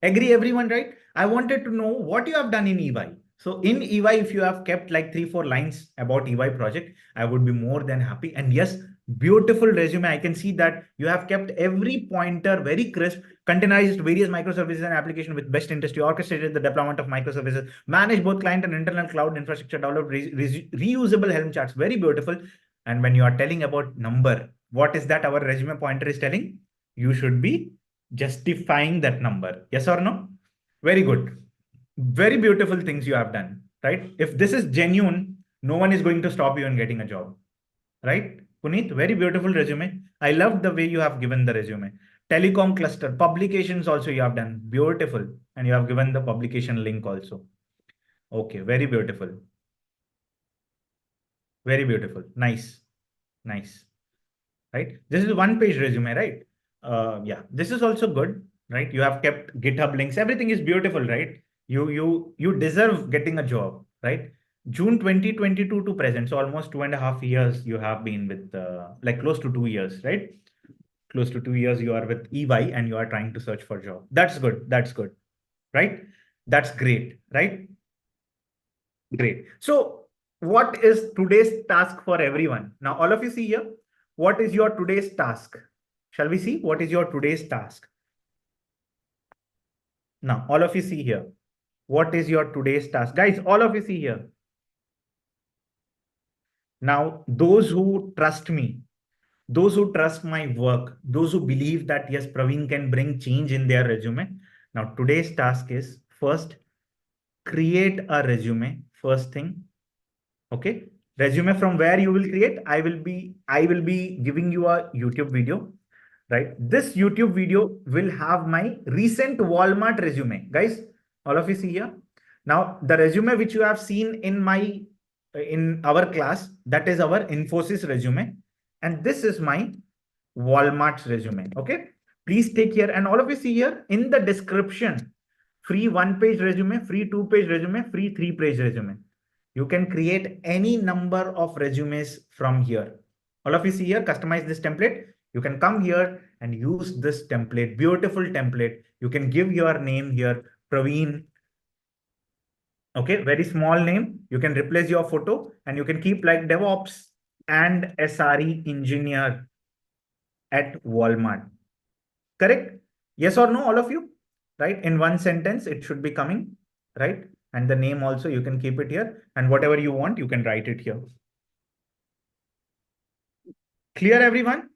Agree everyone, right? I wanted to know what you have done in EY. So in EY, if you have kept like 3-4 lines about EY project, I would be more than happy. And yes, beautiful resume. I can see that you have kept every pointer very crisp, containerized various microservices and application with best interest. You orchestrated the deployment of microservices, manage both client and internal cloud infrastructure, develop reusable Helm charts. Very beautiful. And when you are telling about number, what is that our resume pointer is telling? You should be justifying that number. Yes or no? Very good. Very beautiful things you have done, right? If this is genuine, no one is going to stop you in getting a job, right? Puneet, very beautiful resume. I love the way you have given the resume. Telecom cluster, publications also you have done. Beautiful. And you have given the publication link also. Okay, very beautiful. Very beautiful. Nice. Nice. Right? This is 1-page resume, right? Yeah, this is also good, right? You have kept GitHub links. Everything is beautiful, right? You deserve getting a job, right? June 2022 to present, so almost 2.5 years you have been with, like close to 2 years, right? Close to 2 years you are with EY and you are trying to search for a job. That's good. That's good, right? That's great, right? Great. So what is today's task for everyone? Now, all of you see here, what is your today's task? Shall we see what is your today's task? Now, all of you see here, what is your today's task? Guys, all of you see here. Now, those who trust me, those who trust my work, those who believe that, yes, Praveen can bring change in their resume. Now, today's task is first, create a resume. First thing, okay? Resume from where you will create. I will be giving you a YouTube video, right? This YouTube video will have my recent Walmart resume. Guys, all of you see here. Now, the resume which you have seen in our class, that is our Infosys resume. And this is my Walmart's resume. Okay. Please take here. And all of you see here in the description, free 1-page resume, free 2-page resume, free 3-page resume. You can create any number of resumes from here. All of you see here, customize this template. You can come here and use this template, beautiful template. You can give your name here, Praveen. Okay, very small name. You can replace your photo and you can keep like DevOps and SRE engineer at Walmart. Correct? Yes or no, all of you? Right? In one sentence, it should be coming, right? And the name also, you can keep it here. And whatever you want, you can write it here. Clear, everyone?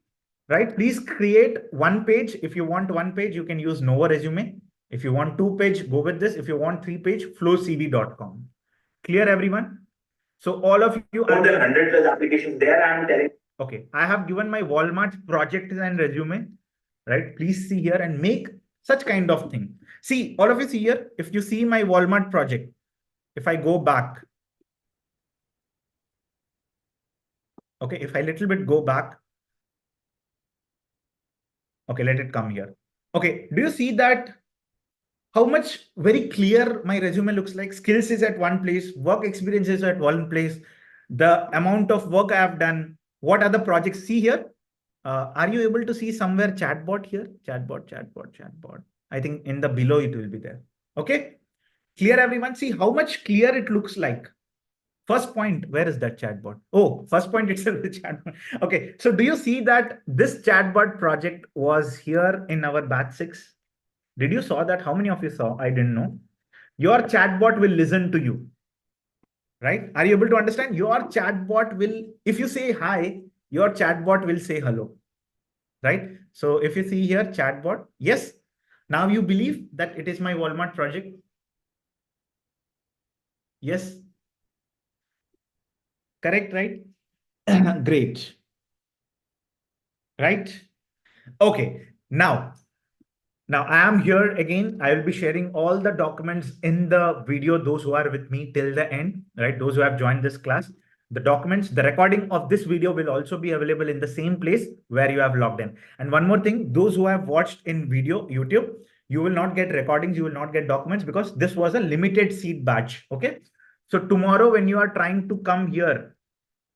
Right? Please create one page. If you want one page, you can use Nova Resume. If you want 2-page, go with this. If you want 3-page, flowcv.com. Clear, everyone? So all of you, more than 100 plus applications there, I'm telling. Okay, I have given my Walmart project and resume, right? Please see here and make such kind of thing. See, all of you see here, if you see my Walmart project, if I go back, okay, if I little bit go back, okay, let it come here. Okay, do you see that how much very clear my resume looks like? Skills is at one place, work experience is at one place, the amount of work I have done, what are the projects? See here. Are you able to see somewhere chatbot here? Chatbot. I think in the below it will be there. Okay. Clear, everyone? See how much clear it looks like. First point, where is that chatbot? Oh, first point itself, the chatbot. Okay. So do you see that this chatbot project was here in our batch 6? Did you saw that? How many of you saw? I didn't know. Your chatbot will listen to you. Right? Are you able to understand? Your chatbot will, if you say hi, your chatbot will say hello. Right? So if you see here, chatbot, yes. Now you believe that it is my Walmart project. Yes. Correct, right? Great. Right? Okay. Now I am here again. I will be sharing all the documents in the video, those who are with me till the end, right? Those who have joined this class. The documents, the recording of this video will also be available in the same place where you have logged in. And one more thing, those who have watched in video, YouTube, you will not get recordings, you will not get documents because this was a limited seat batch, okay? So tomorrow when you are trying to come here,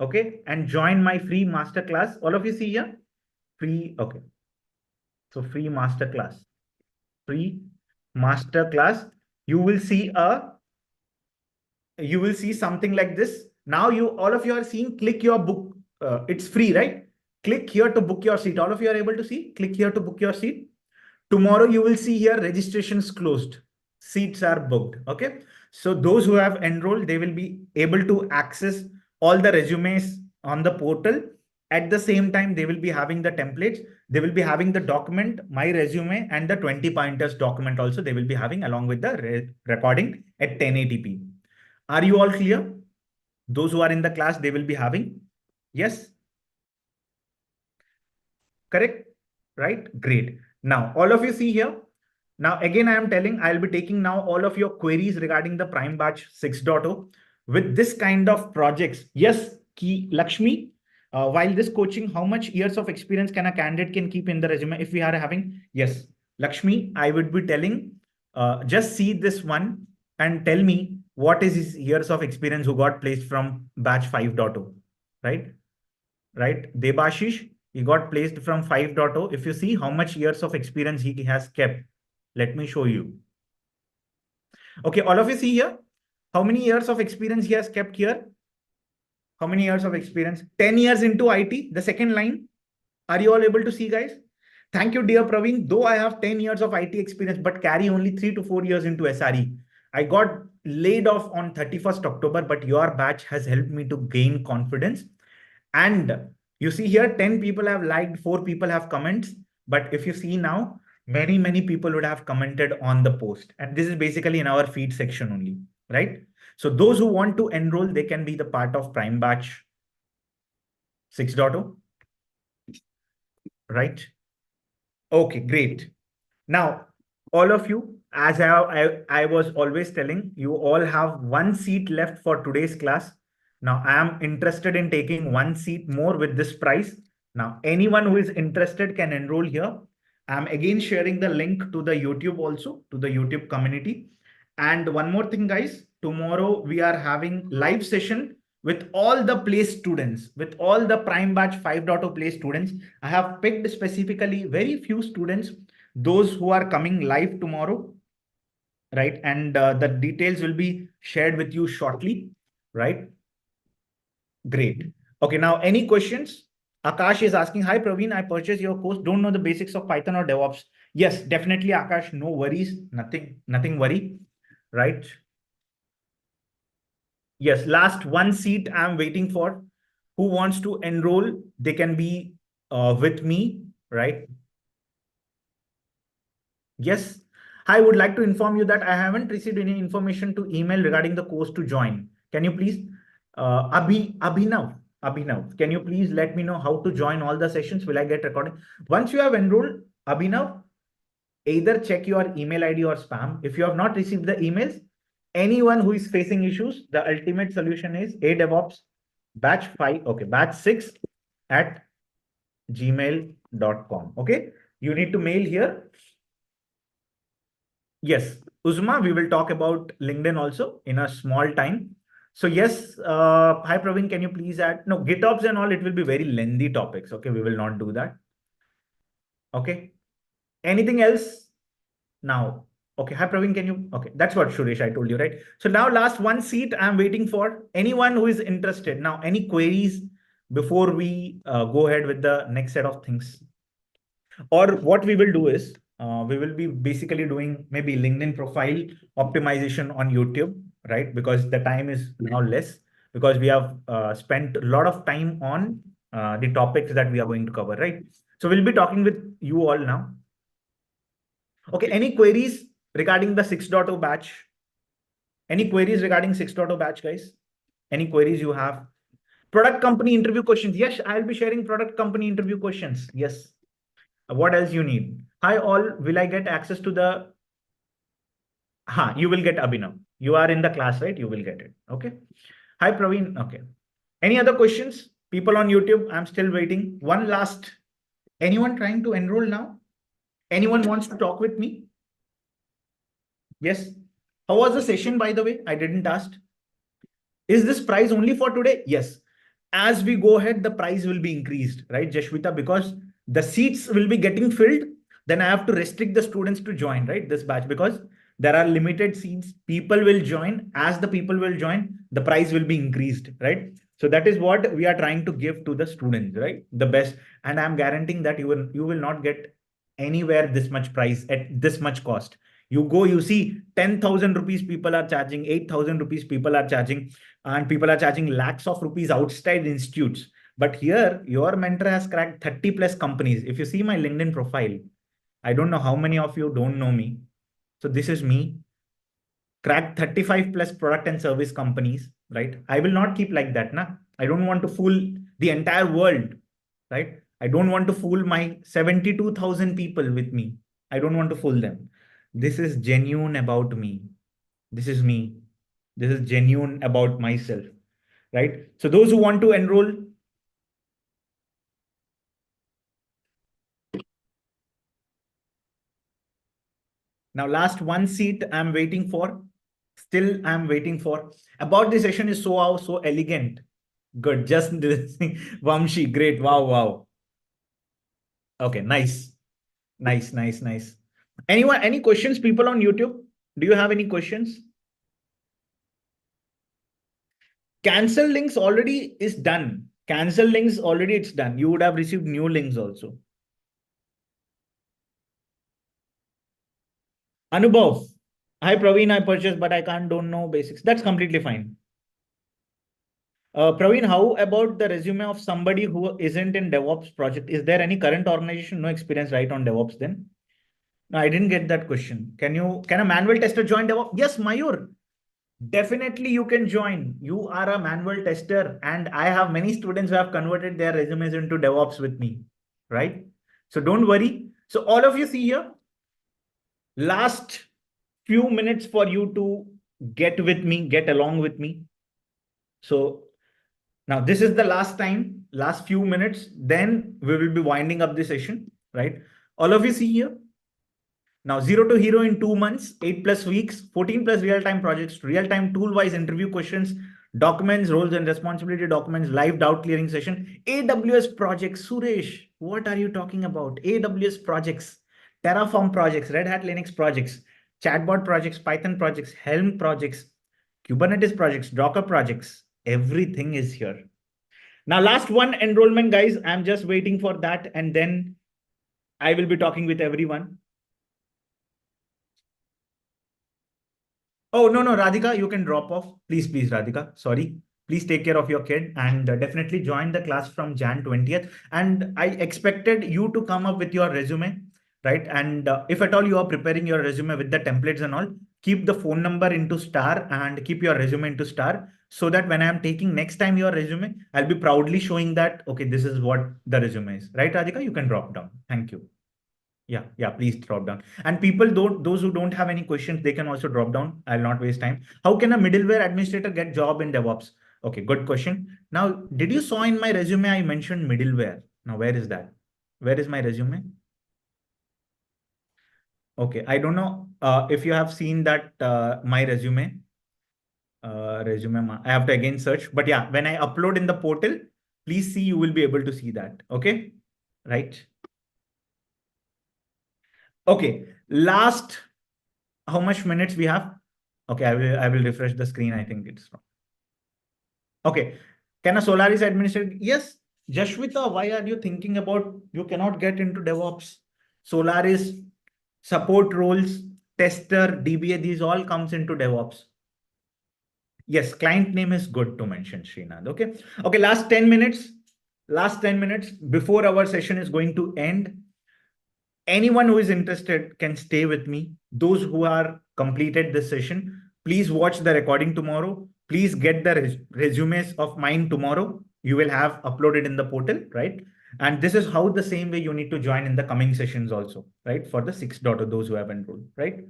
okay, and join my free masterclass, all of you see here, free, okay. So free masterclass, you will see something like this. Now all of you are seeing, click your book. It's free, right? Click here to book your seat. All of you are able to see, click here to book your seat. Tomorrow you will see here, registrations closed, seats are booked. Okay. So those who have enrolled, they will be able to access all the resumes on the portal. At the same time, they will be having the templates. They will be having the document, my resume, and the 20 pointers document also they will be having along with the recording at 1080p. Are you all clear? Those who are in the class, they will be having. Yes. Correct. Right. Great. Now, all of you see here. Now, again, I am telling, I'll be taking now all of your queries regarding the Prime Batch 6.0 with this kind of projects. Yes, Lakshmi, while this coaching, how much years of experience can a candidate can keep in the resume if we are having? Yes, Lakshmi, I would be telling, just see this one and tell me what is his years of experience who got placed from batch 5.0, right? Right. Debashish, he got placed from 5.0. If you see how much years of experience he has kept, let me show you. Okay, all of you see here, how many years of experience he has kept here? How many years of experience? 10 years into IT, the second line. Are you all able to see, guys? Thank you, dear Praveen. Though I have 10 years of IT experience, but carry only 3 to 4 years into SRE. I got laid off on 31st October, but your batch has helped me to gain confidence. And you see here, 10 people have liked, 4 people have comments. But if you see now, many people would have commented on the post. And this is basically in our feed section only, right? So those who want to enroll, they can be the part of Prime Batch 6.0, right? Okay, great. Now, all of you, as I was always telling, you all have one seat left for today's class. Now, I am interested in taking one seat more with this price. Now, anyone who is interested can enroll here. I'm again sharing the link to the YouTube also, to the YouTube community. And one more thing, guys, tomorrow we are having live session with all the place students, with all the Prime Batch 5.0 place students. I have picked specifically very few students, those who are coming live tomorrow, right? And the details will be shared with you shortly, right? Great. Okay, now any questions? Akash is asking, hi Praveen, I purchased your course, don't know the basics of Python or DevOps. Yes, definitely Akash, no worries, nothing worry, right? Yes, last one seat I'm waiting for. Who wants to enroll? They can be with me, right? Yes. I would like to inform you that I haven't received any information to email regarding the course to join. Can you please, Abhinav, can you please let me know how to join all the sessions? Will I get recording? Once you have enrolled, Abhinav, either check your email ID or spam. If you have not received the emails, anyone who is facing issues, the ultimate solution is ADevOps batch 5, okay, batch 6 at gmail.com. Okay. You need to mail here. Yes, Uzma, we will talk about LinkedIn also in a small time. So yes, hi Praveen, can you please add? No, GitOps and all, it will be very lengthy topics. Okay, we will not do that. Okay. Anything else now? Okay, hi Praveen, can you? Okay, that's what Suresh, I told you, right? So now last one seat I'm waiting for anyone who is interested. Now, any queries before we go ahead with the next set of things? Or what we will do is we will be basically doing maybe LinkedIn profile optimization on YouTube, right? Because the time is now less because we have spent a lot of time on the topics that we are going to cover, right? So we'll be talking with you all now. Okay, any queries regarding the 6.0 batch? Any queries regarding 6.0 batch, guys? Any queries you have? Product company interview questions. Yes, I'll be sharing product company interview questions. Yes. What else you need? Hi all, will I get access to the... You will get Abhinav. You are in the class, right? You will get it. Okay. Hi Praveen. Okay. Any other questions? People on YouTube, I'm still waiting. One last. Anyone trying to enroll now? Anyone wants to talk with me? Yes. How was the session, by the way? I didn't ask. Is this price only for today? Yes. As we go ahead, the price will be increased, right, Jashwita? Because the seats will be getting filled. Then I have to restrict the students to join, right, this batch, because there are limited seats. People will join. As the people will join, the price will be increased, right? So that is what we are trying to give to the students, right? The best. And I'm guaranteeing that you will not get anywhere this much price at this much cost. You go, you see 10,000 rupees people are charging, 8,000 rupees people are charging, and people are charging lakhs of rupees outside institutes. But here, your mentor has cracked 30 plus companies. If you see my LinkedIn profile, I don't know how many of you don't know me. So this is me, cracked 35 plus product and service companies, right? I will not keep like that. Na? I don't want to fool the entire world, right? I don't want to fool my 72,000 people with me. I don't want to fool them. This is genuine about me. This is me. This is genuine about myself, right? So those who want to enroll, now last one seat I'm waiting for. Still I'm waiting for. About the session is so elegant. Good. Just listening. Vamshi, great. Wow, wow. Okay, nice. Nice. Anyone, any questions, people on YouTube? Do you have any questions? Cancel links already is done. Cancel links already it's done. You would have received new links also. Anubhav. Hi Praveen, I purchased, but I don't know basics. That's completely fine. Praveen, how about the resume of somebody who isn't in DevOps project? Is there any current organization, no experience, right, on DevOps then? No, I didn't get that question. Can a manual tester join DevOps? Yes, Mayur. Definitely you can join. You are a manual tester, and I have many students who have converted their resumes into DevOps with me, right? So don't worry. So all of you see here, last few minutes for you to get with me, get along with me. So now this is the last time, last few minutes, then we will be winding up the session, right? All of you see here. Now, zero to hero in 2 months, 8+ weeks, 14+ real-time projects, real-time tool-wise interview questions, documents, roles and responsibility documents, live doubt clearing session, AWS projects. Suresh, what are you talking about? AWS projects, Terraform projects, Red Hat Linux projects, chatbot projects, Python projects, Helm projects, Kubernetes projects, Docker projects. Everything is here. Now, last one enrollment, guys. I'm just waiting for that, and then I will be talking with everyone. Oh, no, no, Radhika, you can drop off. Please, please, Radhika. Sorry. Please take care of your kid and definitely join the class from Jan 20th. And I expected you to come up with your resume, right? And if at all you are preparing your resume with the templates and all, keep the phone number into star and keep your resume into star so that when I am taking next time your resume, I'll be proudly showing that, okay, this is what the resume is, right, Radhika? You can drop down. Thank you. Yeah, yeah, please drop down. And people don't, those who don't have any questions, they can also drop down. I'll not waste time. How can a middleware administrator get job in DevOps? Okay, good question. Now, did you saw in my resume, I mentioned middleware. Now, where is that? Where is my resume? Okay, I don't know if you have seen that my resume. I have to again search. But yeah, when I upload in the portal, please see, you will be able to see that. Okay, right? Okay, last how much minutes we have? Okay, I will refresh the screen. I think it's wrong. Okay. Can a Solaris administrator? Yes. Jashwita, why are you thinking about you cannot get into DevOps? Solaris, support roles, tester, DBA, these all comes into DevOps. Yes, client name is good to mention, Srinath. Okay. Okay, last 10 minutes. Last 10 minutes before our session is going to end. Anyone who is interested can stay with me. Those who are completed this session, please watch the recording tomorrow. Please get the resumes of mine tomorrow. You will have uploaded in the portal, right? And this is how the same way you need to join in the coming sessions also, right? For the 6.0, those who have enrolled, right?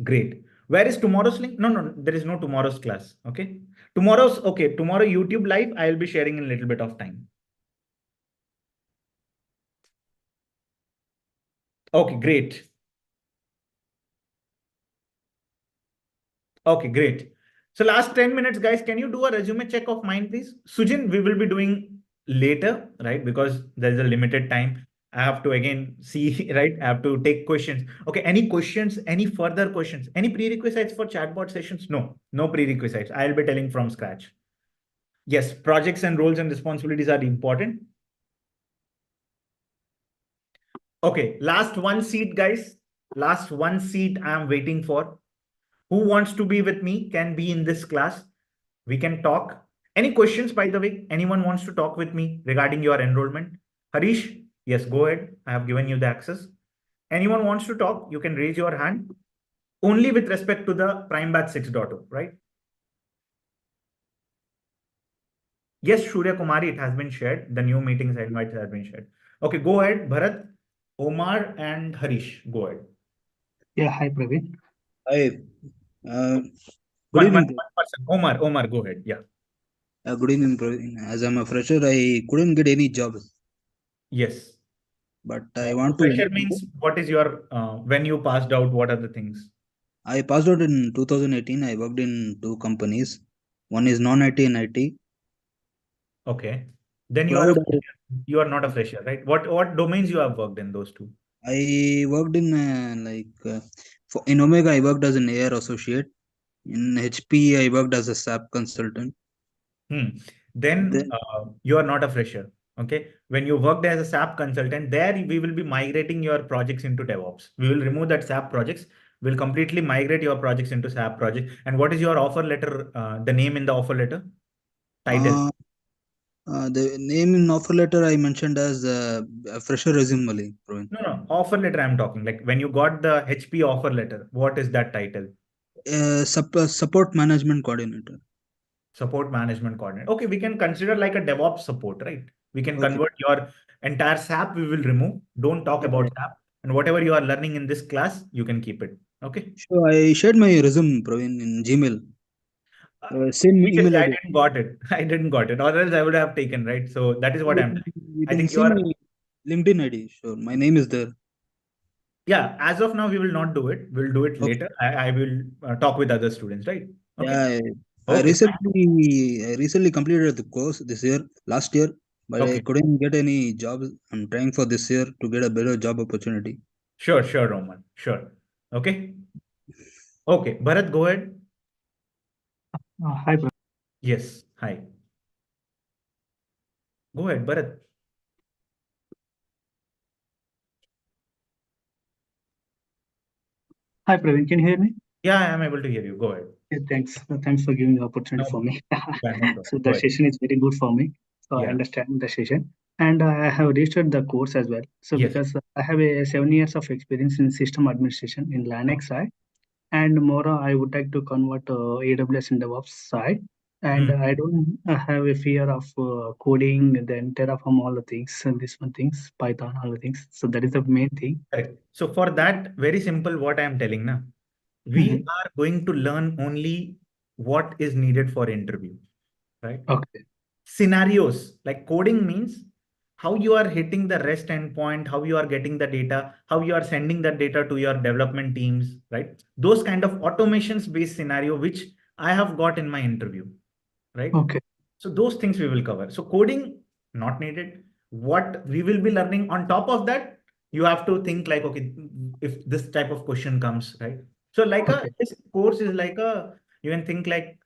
Great. Where is tomorrow's link? No, no, there is no tomorrow's class. Okay. Tomorrow YouTube live, I'll be sharing in a little bit of time. Okay, great. Okay, great. So last 10 minutes, guys, can you do a resume check of mine, please? Sujin, we will be doing later, right? Because there's a limited time. I have to again see, right? I have to take questions. Okay, any questions, any further questions, any prerequisites for chatbot sessions? No, no prerequisites. I'll be telling from scratch. Yes, projects and roles and responsibilities are important. Okay, last one seat, guys. Last one seat I'm waiting for. Who wants to be with me can be in this class. We can talk. Any questions, by the way? Anyone wants to talk with me regarding your enrollment? Harish, yes, go ahead. I have given you the access. Anyone wants to talk? You can raise your hand. Only with respect to the Prime Batch 6.0, right? Yes, Shurya Kumari, it has been shared. The new meetings invite has been shared. Okay, go ahead, Bharat, Omar, and Harish. Go ahead. Yeah, hi Praveen. Hi. Good One evening. person. Omar, go ahead. Yeah. Good evening, Praveen. As I'm a fresher, I couldn't get any job, Yes. but I want to. Fresher means what is your, when you passed out, what are the things? I passed out in 2018. I worked in two companies. One is non-IT and IT. Okay. Then you are a Provide, fresher. You are not a fresher, right? What domains you have worked in those two? I worked in in Omega, I worked as an AR associate. In HP, I worked as a SAP consultant. Then Then, you are not a fresher. Okay. When you worked as a SAP consultant, there we will be migrating your projects into DevOps. We will remove that SAP projects. We'll completely migrate your projects into SAP project. And what is your offer letter? The name in the offer letter? Title. the name in offer letter I mentioned as a fresher resume only, Praveen. No, no. Offer letter I'm talking. Like when you got the HP offer letter, what is that title? Support management coordinator. Support management coordinator. Okay, we can consider like a DevOps support, right? We can Okay. convert your entire SAP, we will remove. Don't talk about SAP. And whatever you are learning in this class, you can keep it. Okay. Sure, I shared my resume, Praveen, in Gmail. Same email Previously, I ID. didn't got it. I didn't got it. Or else I would have taken, right? So that is what I'm telling. You I can think you see my are, LinkedIn ID. Sure, my name is there. yeah, as of now, we will not do it. We'll do it Okay. later. I will talk with other students, right? Okay. Yeah, Okay. I recently completed the course this year, last year, but I Okay. couldn't get any job. I'm trying for this year to get a better job opportunity. Sure, Roman. Sure. Okay. Okay. Bharat, go ahead. Hi Praveen. Yes. Hi. Go ahead, Bharat. Hi Praveen, can you hear me? Yeah, I am able to hear you. Go ahead. Yeah, thanks. Thanks for giving the opportunity No, for me. yeah, no problem. So Go the ahead. session is very good for me. So I Yeah. understand the session. And I have registered the course as well. So Yes. because I have a 7 years of experience in system administration in Linux side. And more, I would like to convert AWS and DevOps side. And Mm. I don't have a fear of coding, then Terraform, all the things, and this one things, Python, all the things. So that is the main thing. Correct. So for that, very simple, what I am telling now, we Mhm. are going to learn only what is needed for interview, right? Okay. Scenarios like coding means how you are hitting the REST endpoint, how you are getting the data, how you are sending that data to your development teams, right? Those kind of automations based scenario, which I have got in my interview, right? Okay. So those things we will cover. So coding, not needed. What we will be learning on top of that, you have to think like, okay, if this type of question comes, right? So like Okay. this course is like you can think like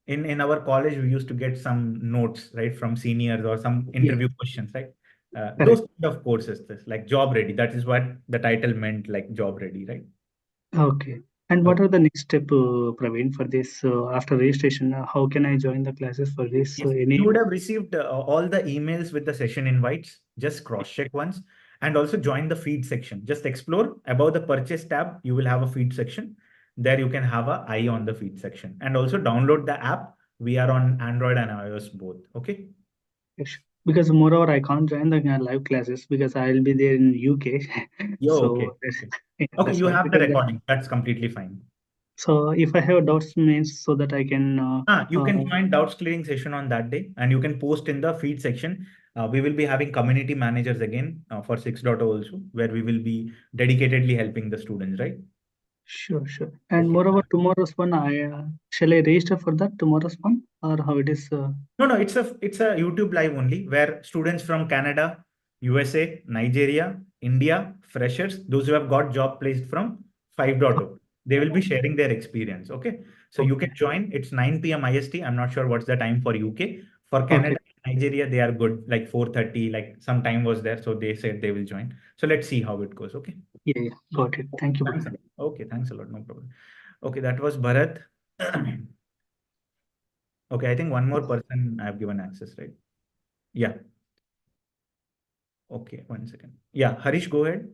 in our college, we used to get some notes, right, from seniors or some Yeah. interview questions, right? Those Correct. kind of courses, this like job ready. That is what the title meant, like job ready, right? Okay. And what Okay. are the next step, Praveen, for this after registration? How can I join the classes for this? Yes, you Any? would have received all the emails with the session invites. Just cross-check once and also join the feed section. Just explore above the purchase tab. You will have a feed section. There you can have an eye on the feed section and also download the app. We are on Android and iOS both. Okay. Yes. Because moreover, I can't join the live classes because I'll be there in UK. Yeah. Okay. So that's, Okay. yeah, Okay. that's You why. have the Because recording. That's completely fine. so if I have doubts means so that I can. You can join doubts clearing session on that day and you can post in the feed section. We will be having community managers again for 6.0 also, where we will be dedicatedly helping the students, right? Sure, sure. And Okay. moreover, tomorrow's one, I shall I register for that tomorrow's one or how it is? No, no, it's a YouTube live only where students from Canada, USA, Nigeria, India, freshers, those who have got job placed from 5.0, they will be sharing their experience. Okay. So you can Okay. join. It's 9 p.m. IST. I'm not sure what's the time for UK. For Okay. Canada, Nigeria, they are good, like 4:30, like some time was there. So they said they will join. So let's see how it goes. Okay. Yeah, yeah. Got it. Thank you, Thanks bro. a lot. Okay, thanks a lot. No problem. Okay, that was Bharat. Okay, I think one more person I have given access, right? Yeah. Okay, 1 second. Yeah, Harish, go ahead.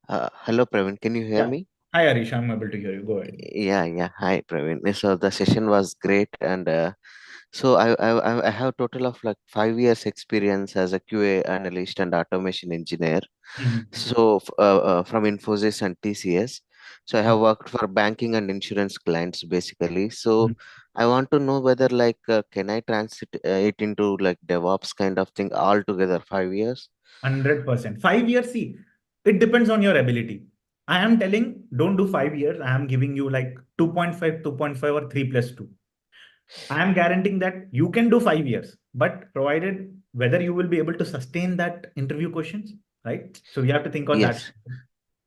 Hello, Praveen. Can you hear Yeah. me? Hi, Harish. I'm able to hear you. Go ahead. Yeah. Hi, Praveen. So the session was great, and so I have total of like 5 years experience as a QA analyst and automation engineer. Mhm. So from Infosys and TCS. So I have Okay. worked for banking and insurance clients basically. So Mhm. I want to know whether like can I transit it into like DevOps kind of thing altogether 5 years? 100%. 5 years, see, it depends on your ability. I am telling, don't do 5 years. I am giving you like 2.5, 2.5, or 3 plus 2. I am guaranteeing that you can do 5 years, but provided whether you will be able to sustain that interview questions, right? So we have to think on that. Yes.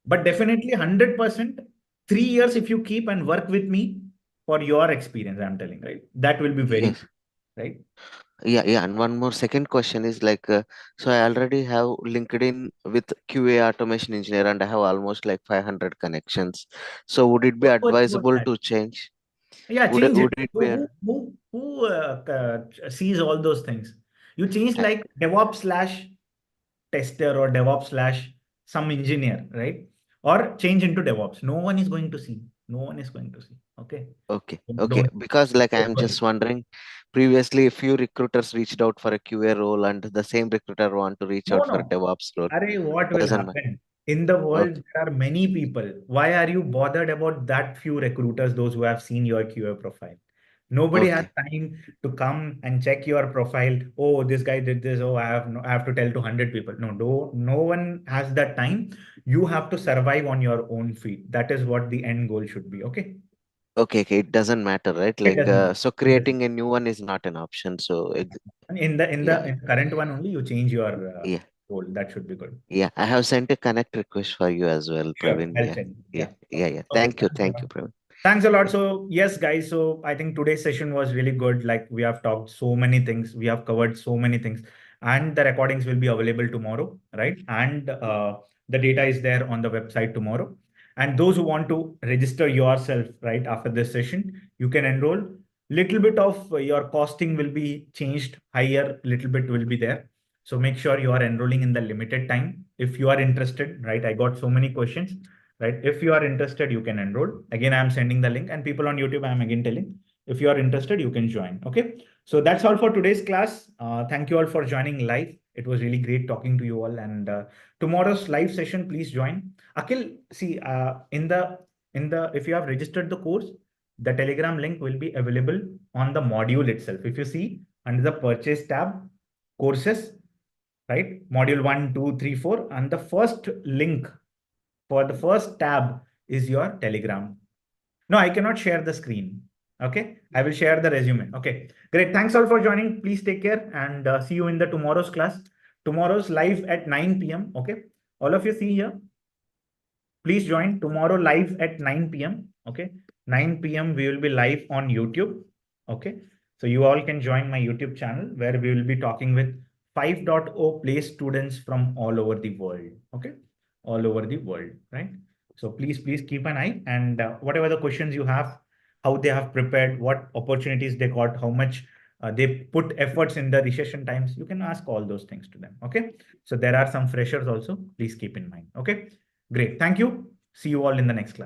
But definitely 100%, 3 years if you keep and work with me for your experience, I'm telling, right? That will be very Yes. good, right? Yeah, and one more second question is like, so I already have LinkedIn with QA automation engineer, and I have almost like 500 connections. So would it be What's advisable that? to change? Yeah, Would it, change it. would it be? Who sees all those things? You change Uh, like DevOps slash tester or DevOps slash some engineer, right? Or change into DevOps. No one is going to see. No one is going to see. Okay. okay, Don't. because like I am just wondering, previously a few recruiters reached out for a QA role, and the same recruiter want to reach No, out for a no. DevOps role. Array, what will Doesn't matter. happen? In the world, Okay, there are many people. Why are you bothered about that few recruiters, those who have seen your QA profile? Nobody has okay, time to come and check your profile. Oh, this guy did this. Oh, I have to tell to 100 people. No one has that time. You have to survive on your own feet. That is what the end goal should be. Okay. okay. It doesn't matter, right? It Like, doesn't. so It doesn't. creating a new one is not an option. So, yeah, In the current one only, you change your yeah. role. That should be good. Yeah, I have sent a connect request for you as well, Sure. Praveen. I'll Yeah, send. yeah, Yeah. yeah, Okay. yeah. Okay. Thank you, Praveen. Thanks a lot. So, yes, guys. So, I think today's session was really good. Like, we have talked so many things, we have covered so many things, and the recordings will be available tomorrow, right? And the data is there on the website tomorrow. And those who want to register yourself right after this session, you can enroll. Little bit of your costing will be changed, higher little bit will be there. So make sure you are enrolling in the limited time. If you are interested, right? I got so many questions, right? If you are interested, you can enroll. Again, I'm sending the link, and people on YouTube, I'm again telling, if you are interested, you can join. Okay. So that's all for today's class. Thank you all for joining live. It was really great talking to you all. And tomorrow's live session, please join. Akhil, see, if you have registered the course, the Telegram link will be available on the module itself. If you see under the purchase tab, courses, right? Module 1, 2, 3, 4. And the first link for the first tab is your Telegram. No, I cannot share the screen. Okay. I will share the resume. Okay. Great. Thanks all for joining. Please take care and see you in the tomorrow's class. Tomorrow's live at 9 p.m. Okay. All of you see here. Please join tomorrow live at 9 p.m. Okay. 9 p.m. we will be live on YouTube. Okay. So you all can join my YouTube channel where we will be talking with 5.0 place students from all over the world. Okay. All over the world, right? So please keep an eye, and whatever the questions you have, how they have prepared, what opportunities they got, how much they put efforts in the recession times, you can ask all those things to them. Okay. So there are some freshers also. Please keep in mind. Okay. Great. Thank you. See you all in the next class.